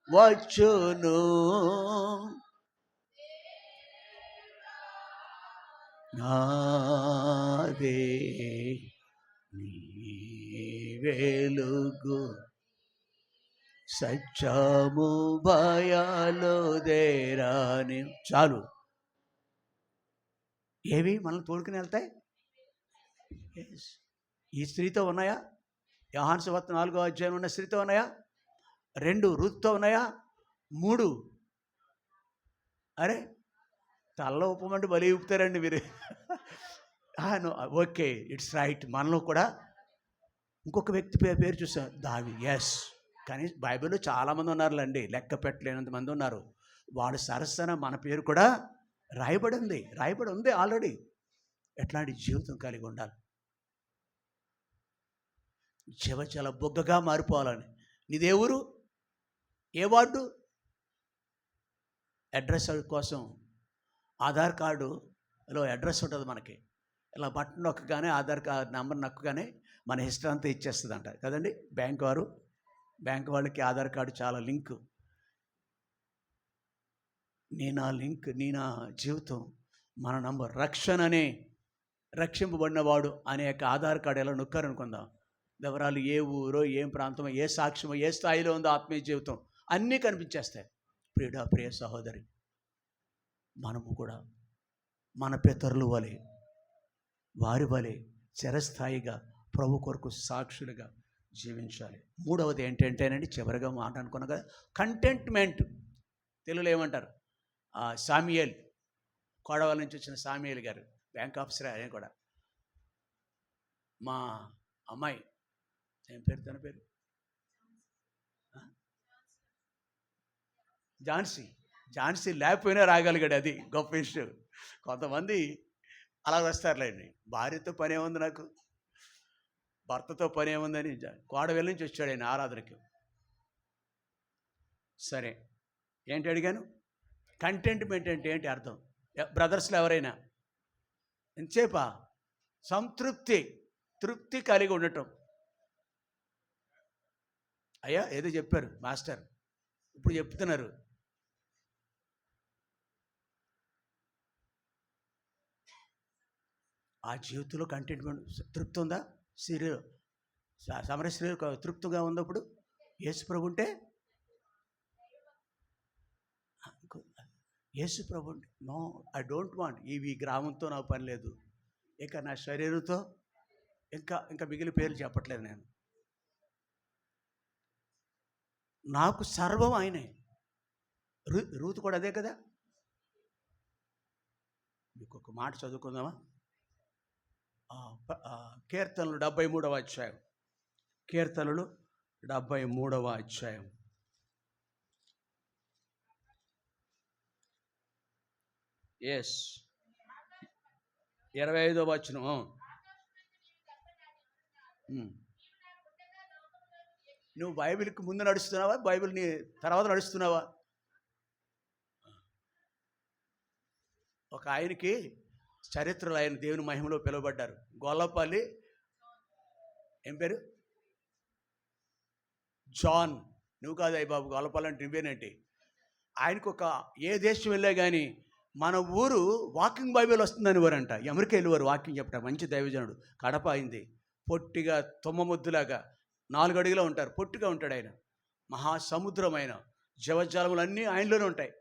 వచ్చును, నాదే నీ వెలుగు, సత్యము భయాలుదేరాని. చాలు. ఏవి మనల్ని తోడుకుని వెళ్తాయి? ఈ స్త్రీతో ఉన్నాయా? యోహాను సువార్త 4వ అధ్యాయం ఉన్న స్త్రీతో ఉన్నాయా? 2 రూతుతో ఉన్నాయా? 3 అరే తలలో ఉపమంటే బలి ఊపుతారండి మీరు. Okay, it's right. మనలో కూడా ఇంకొక వ్యక్తి పేరు చూసాం, దావీదు. ఎస్, కానీ బైబిల్లో చాలామంది ఉన్నారులేండి, లెక్క పెట్టలేనంత మంది ఉన్నారు. వాడు సరసన మన పేరు కూడా రాయబడి ఉంది ఆల్రెడీ. ఎట్లాంటి జీవితం కలిగి ఉండాలి? జీవజల బొగ్గగా మారిపోవాలని. నీదే ఊరు? ఏ వార్డు? అడ్రస్ కోసం ఆధార్ కార్డులో అడ్రస్ ఉంటుంది మనకి. ఇలా బటన్ నొక్కగానే ఆధార్ కార్డు నెంబర్ నొక్కగానే మన హిస్టరీ అంతా ఇచ్చేస్తుంది అంట కదండి బ్యాంక్ వాళ్ళకి ఆధార్ కార్డు చాలా లింకు. నీ నా జీవితం, మన నంబర్, రక్షణనే రక్షింపబడినవాడు అనే యొక్క ఆధార్ కార్డు ఎలా నొక్కారనుకుందాం, వివరాలు, ఏ ఊరో, ఏం ప్రాంతమో, ఏ సాక్ష్యమో, ఏ స్థాయిలో ఉందో ఆత్మీయ జీవితం అన్నీ కనిపించేస్తాయి. ప్రియ సహోదరి, మనము కూడా మన పితరులు వలె, వారి వలె చిరస్థాయిగా ప్రభు కొరకు సాక్షులుగా జీవించాలి. మూడవది ఏంటంటేనండి, చివరిగా మాట అనుకున్నా కదా, కంటెంట్మెంట్. తెలుగులో ఏమంటారు? సామ్యుయేల్, కోడవల నుంచి వచ్చిన సామ్యుయేల్ గారు, బ్యాంక్ ఆఫీసర్. ఆయన కూడా మా అమ్మాయి, ఏం పేరు తన పేరు? ఝాన్సీ లేకపోయినా రాగలిగాడు. అది గొప్ప విషయం. కొంతమంది అలా వస్తారులేండి, భార్యతో పని ఏముంది, నాకు భర్తతో పని ఏముందని కోడవెల్లి నుంచి వచ్చాడు ఆయన ఆరాధనకి. సరే, ఏంటి అడిగాను? కంటెంట్మెంట్ అంటే ఏంటి అర్థం? బ్రదర్స్లో ఎవరైనా ఎంతసేపా? తృప్తి కలిగి ఉండటం. అయ్యా ఏదో చెప్పారు మాస్టర్, ఇప్పుడు చెప్తున్నారు. ఆ జీవితంలో కంటెంట్మెంట్, తృప్తి ఉందా? సమర స్త్రీలు తృప్తిగా ఉన్నప్పుడు యేసు ప్రభు ఉంటే, యేసు ప్రభు ఉంటే, నో ఐ డోంట్ వాంట్, ఈ గ్రామంతో నాకు పని లేదు, ఇక నా శరీరంతో ఇంకా మిగిలిన పేర్లు చెప్పట్లేదు నేను, నాకు సర్వం ఆయనే. రూతు కూడా అదే కదా. మీకు ఒక మాట చదువుకుందామా? కీర్తనలు 73వ అధ్యాయం. కీర్తనలు 73వ అధ్యాయం. ఎస్, 25వ వచనం. నువ్వు బైబిల్కి ముందు నడుస్తున్నావా, బైబిల్ని తర్వాత నడుస్తున్నావా? ఒక ఆయనకి చరిత్రలో ఆయన దేవుని మహిమలో పిలువబడ్డారు. గొల్లపల్లి, ఏం పేరు? జాన్. నువ్వు కాదు అయ్యి బాబు, గొల్లపల్లి అంటే నువ్వేనంటే. ఆయనకు ఏ దేశం వెళ్ళా కానీ మన ఊరు వాకింగ్ బైబిల్ వస్తుందని వారంట. అమెరికా వెళ్ళేవారు వాకింగ్ చెప్పడం. మంచి దైవజనుడు. కడప అయింది. పొట్టిగా తుమ్మముద్దులాగా 4 అడుగులో ఉంటారు, పొట్టిగా ఉంటాడు ఆయన. మహాసముద్రమైన జవజాలములన్నీ ఆయనలోనే ఉంటాయి.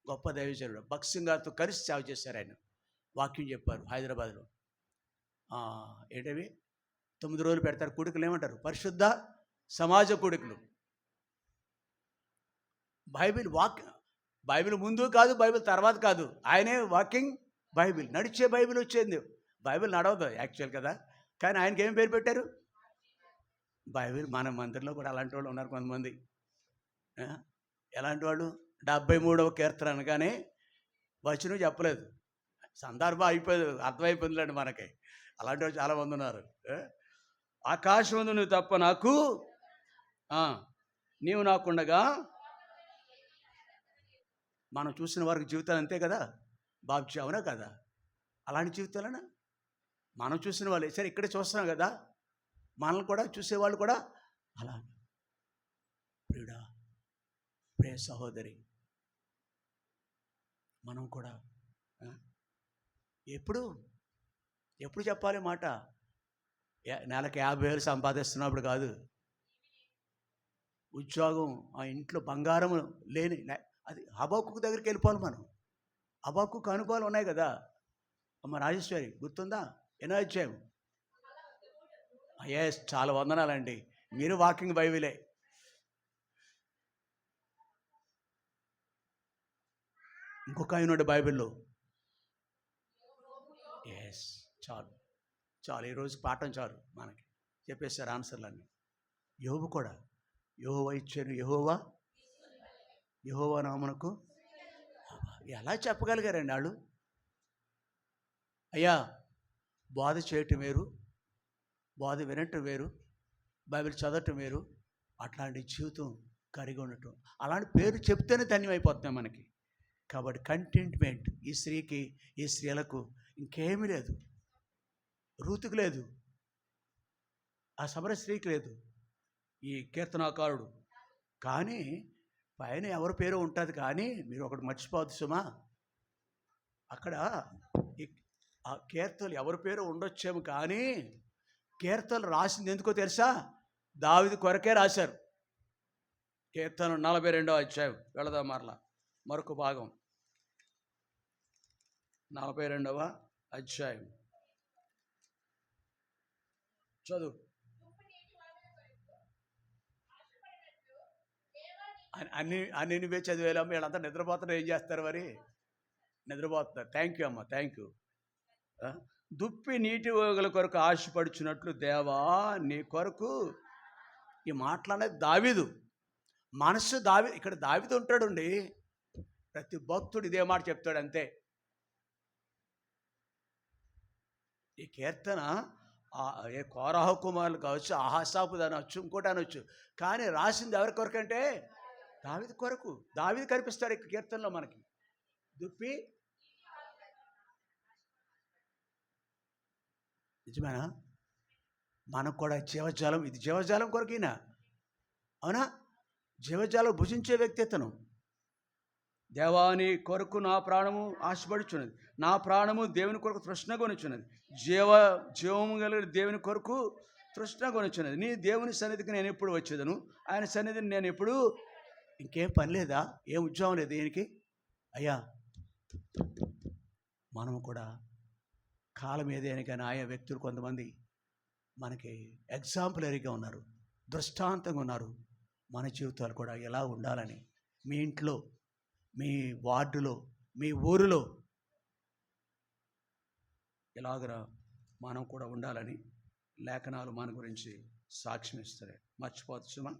గొప్ప దైవజనుడు. భక్సింగ్ గారితో కలిసి సేవ చేశారు ఆయన. వాక్యం చెప్పారు హైదరాబాద్లో. ఏంటవి 9 రోజులు పెడతారు కూడికలు, ఏమంటారు? పరిశుద్ధ సమాజ కూడికలు. బైబిల్ ముందు కాదు, బైబిల్ తర్వాత కాదు, ఆయనే వాకింగ్ బైబిల్, నడిచే బైబిల్ వచ్చేది. బైబిల్ నడవదు యాక్చువల్ కదా, కానీ ఆయనకి ఏం పేరు పెట్టారు? బైబిల్. మన మందిరంలో కూడా అలాంటి వాళ్ళు ఉన్నారు కొంతమంది. ఎలాంటి వాళ్ళు? 73వ కీర్తన అనగానే వచనం చెప్పలేదు, సందర్భం అయిపోయింది, అర్థమైపోయిందిలేండి మనకి. అలాంటి వాళ్ళు చాలామంది ఉన్నారు. ఆకాశం నువ్వు తప్ప నాకు, నీవు నాకుండగా. మనం చూసిన వారికి జీవితాలు అంతే కదా బాబు, అవునా కదా? అలాంటి జీవితాలనా మనం చూసిన వాళ్ళు? సరే, ఇక్కడే చూస్తున్నాం కదా, మనల్ని కూడా చూసేవాళ్ళు కూడా అలా. ప్రియ సహోదరి, మనం కూడా ఎప్పుడు చెప్పాలి మాట? నెలకు 50,000 సంపాదిస్తున్నప్పుడు కాదు. ఉద్యోగం, ఆ ఇంట్లో బంగారం లేని, అది హబక్కూకు దగ్గరికి వెళ్ళిపోవాలి మనం. హబక్కూకు అనుభవాలు ఉన్నాయి కదా. అమ్మ రాజేశ్వరి గుర్తుందా? ఎన్నో అధ్యాయం? ఎస్, చాలా వందనాలండి, మీరు వాకింగ్ బైబిలే. ఇంకొక ఆయన బైబిల్లో. ఎస్, చాలు ఈరోజు పాఠం చాలు మనకి, చెప్పేశారు ఆన్సర్లన్నీ. యోబు కూడా యెహోవా ఇచ్చాను, యెహోవా నామమునకు. ఎలా చెప్పగలిగారండి వాళ్ళు? అయ్యా, బోధ చేయటం వేరు, బోధ వినటం వేరు, బైబిల్ చదవటం వేరు, అట్లాంటి జీవితం కలిగి ఉండటం, అలాంటి పేరు చెప్తేనే ధన్యమైపోతున్నాం మనకి. కాబట్టి కంటెంట్మెంట్ ఈ స్త్రీకి, ఈ స్త్రీలకు ఇంకేమీ లేదు. రూతుకు లేదు, ఆ సమరయ స్త్రీకి లేదు, ఈ కీర్తనాకారుడు. కానీ పైన ఎవరి పేరు ఉంటుంది. కానీ మీరు ఒకటి మర్చిపోవద్దు సుమా, అక్కడ ఆ కీర్తనలు ఎవరి పేరు ఉండొచ్చేమో, కానీ కీర్తనలు రాసింది ఎందుకో తెలుసా? దావీదు కొరకే రాశారు. కీర్తన 42వ అధ్యాయం వెళదాం మరలా, మరొక భాగం 42వ అధ్యాయం చదువు. అన్ని నువ్వే చదివేలాము, వీళ్ళంతా నిద్రపోతున్నారు. ఏం చేస్తారు మరి? నిద్రపోతున్నారు. థ్యాంక్ యూ అమ్మ, థ్యాంక్ యూ. దుప్పి నీటి ఓగల కొరకు ఆశపడుచున్నట్లు దేవా నీ కొరకు. ఈ మాట్లాడేది దావీదు మనస్సు. ఇక్కడ దావీదు ఉంటాడండి. ప్రతి భక్తుడు ఇదే మాట చెప్తాడు అంతే. ఈ కీర్తన ఏ కోరాహు కుమారులు కావచ్చు, ఆహాసాపు అనొచ్చు, ఇంకోటి అనొచ్చు, కానీ రాసింది ఎవరి కొరకు అంటే దావీదు కొరకు. దావీదు కనిపిస్తాడు ఈ కీర్తనలో మనకి. దుప్పి నిజమేనా? మనకు కూడా జీవజాలం, ఇది జీవజాలం కొరకైనా, అవునా? జీవజాలం భుజించే వ్యక్తి అతను. దేవాని కొరకు నా ప్రాణము ఆశపడుచున్నది, నా ప్రాణము దేవుని కొరకు తృష్ణగొనుచున్నది, జీవము కలిగిన దేవుని కొరకు తృష్ణగొనుచున్నది. నీ దేవుని సన్నిధికి నేను ఎప్పుడు వచ్చేదను, ఆయన సన్నిధిని నేను ఎప్పుడు. ఇంకేం పని లేదా? ఏం ఉద్యోగం లేదు దీనికి? అయ్యా, మనము కూడా కాలం ఏదైనా కానీ ఆయా వ్యక్తులు కొంతమంది మనకి ఎగ్జాంపులరీగా ఉన్నారు, దృష్టాంతంగా ఉన్నారు. మన జీవితాలు కూడా ఎలా ఉండాలని, మీ ఇంట్లో, మీ వార్డులో, మీ ఊరిలో ఎలాగ మనం కూడా ఉండాలని లేఖనాలు మన గురించి సాక్ష్యం ఇస్తాయి. మర్చిపోవచ్చు మనం.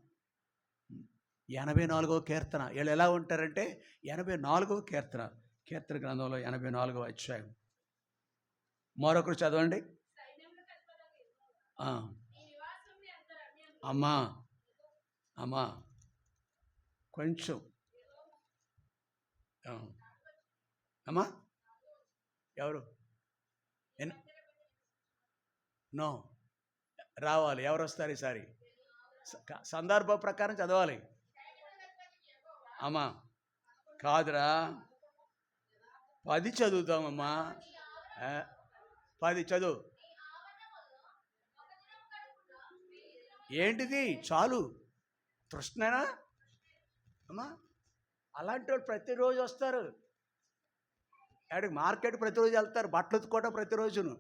84వ కీర్తన. వీళ్ళు ఎలా ఉంటారంటే 84వ కీర్తన, కీర్తన గ్రంథంలో 84వ అధ్యాయం. మరొకరు చదవండి. అమ్మా అమ్మా కొంచెం అమ్మా ఎవరు నో రావాలి? ఎవరు వస్తారు ఈసారి? సందర్భ ప్రకారం చదవాలి. అమ్మా కాదురా, 10 చదువుతామమ్మా. 10 చదువు. ఏంటిది? చాలు. తృష్ణనా అమ్మా? అలాంటి వాళ్ళు ప్రతిరోజు వస్తారు. అక్కడికి మార్కెట్ ప్రతిరోజు వెళ్తారు, బట్టలు ఉతుక్కోవడం ప్రతిరోజును,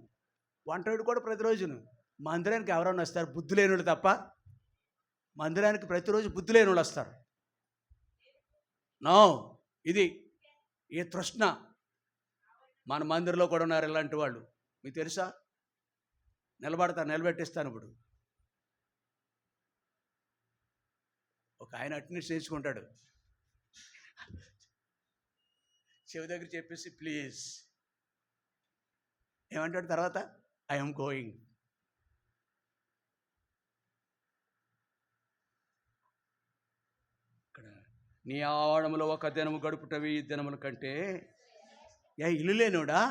వంట వండుకోవడం ప్రతిరోజును. మందిరానికి ఎవరైనా వస్తారు? బుద్ధి లేనివాళ్ళు తప్ప. మందిరానికి ప్రతిరోజు బుద్ధి లేనివాళ్ళు వస్తారు. నో, ఇది ఈ తృష్ణ. మన మందిరంలో కూడా ఉన్నారు ఇలాంటి వాళ్ళు. మీకు తెలుసా? నిలబెట్టిస్తాను. ఇప్పుడు ఒక ఆయన అటెండెన్స్ చేసుకుంటాడు, చెవి దగ్గర చెప్పేసి ప్లీజ్ ఏమంటాడు తర్వాత? I'm going. ఇక్కడ నీ ఆవడములో ఒక దినము గడుపుటవి 10 దినముల కంటే. ఇల్లు లేనివాడా?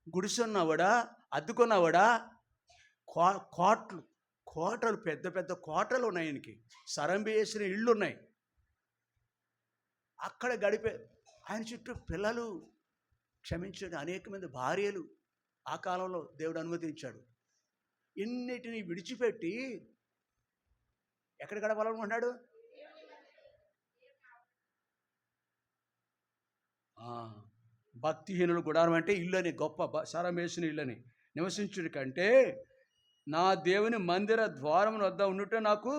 గుడిసున్నవాడా? అద్దుకున్నవాడా? కోటలు, పెద్ద పెద్ద కోటలు ఉన్నాయి ఆయనకి. సరంబి వేసిన ఇళ్ళు ఉన్నాయి. అక్కడ గడిపే ఆయన చుట్టూ పిల్లలు, క్షమించండి, అనేక మంది భార్యలు ఆ కాలంలో దేవుడు అనుమతించాడు. ఇన్నిటిని విడిచిపెట్టి ఎక్కడ గడపాలనుకుంటున్నాడు? భక్తిహీనులు గుడారం అంటే ఇల్లని, గొప్ప సరమేసిన ఇల్లని నివసించుడి కంటే నా దేవుని మందిర ద్వారం వద్ద ఉండుట నాకు.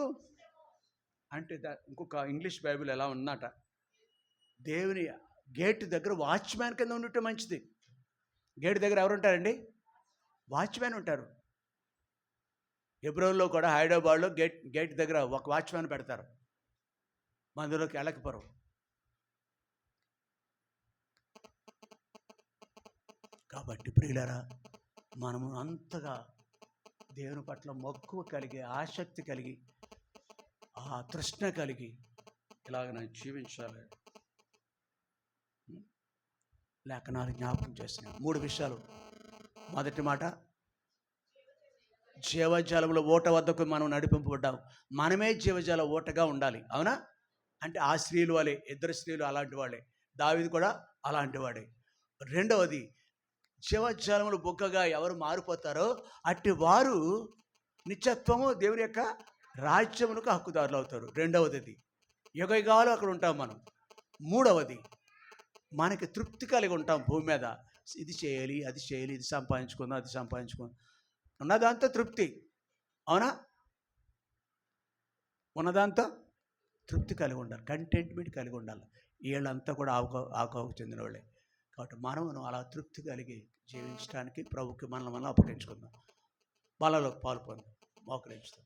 అంటే ఇంకొక ఇంగ్లీష్ బైబిల్ ఎలా ఉందట, దేవుని గేట్ దగ్గర వాచ్మ్యాన్ కింద ఉండటం మంచిది. గేట్ దగ్గర ఎవరు ఉంటారండి? వాచ్మ్యాన్ ఉంటారు. హెబ్రోన్లో కూడా, హైదరాబాద్లో గేట్ దగ్గర ఒక వాచ్మ్యాన్ పెడతారు. అందులోకి వెళ్ళకపోరు. కాబట్టి ప్రియులారా, మనము అంతగా దేవుని పట్ల మక్కువ కలిగి, ఆసక్తి కలిగి, ఆ తృష్ణ కలిగి ఇలాగ నేను జీవించాలి. లేఖనాలు జ్ఞాపకం చేసిన 3 విషయాలు. మొదటి మాట, జీవజాలంలో ఊట వద్దకు మనం నడిపింపబడ్డాం. మనమే జీవజాల ఊటగా ఉండాలి. అవునా? అంటే ఆ స్త్రీలు వాళ్ళే, 2 స్త్రీలు అలాంటి వాళ్ళే, దావీదు కూడా అలాంటి వాడే. రెండవది, జీవజాలములు బుగ్గగా ఎవరు మారిపోతారో అట్టి వారు నిత్యత్వము దేవుని యొక్క రాజ్యములకు హక్కుదారులు అవుతారు. రెండవది, యుగయుగాలు అక్కడ ఉంటాం మనం. మూడవది, మనకి తృప్తి కలిగి ఉంటాం భూమి మీద. ఇది చేయాలి, అది చేయాలి, ఇది సంపాదించుకుందాం, అది సంపాదించుకుందాం, ఉన్నదాంతో తృప్తి. అవునా? ఉన్నదాంతో తృప్తి కలిగి ఉండాలి, కంటెంట్మెంట్ కలిగి ఉండాలి. వీళ్ళంతా కూడా ఆకుకు చెందిన వాళ్ళే. కాబట్టి మనమును అలా తృప్తి కలిగి జీవించడానికి ప్రభుకి మనల్ని మనం అప్పగించుకుందాం. బలలో పాల్పొందాం, మోకరించుతాం.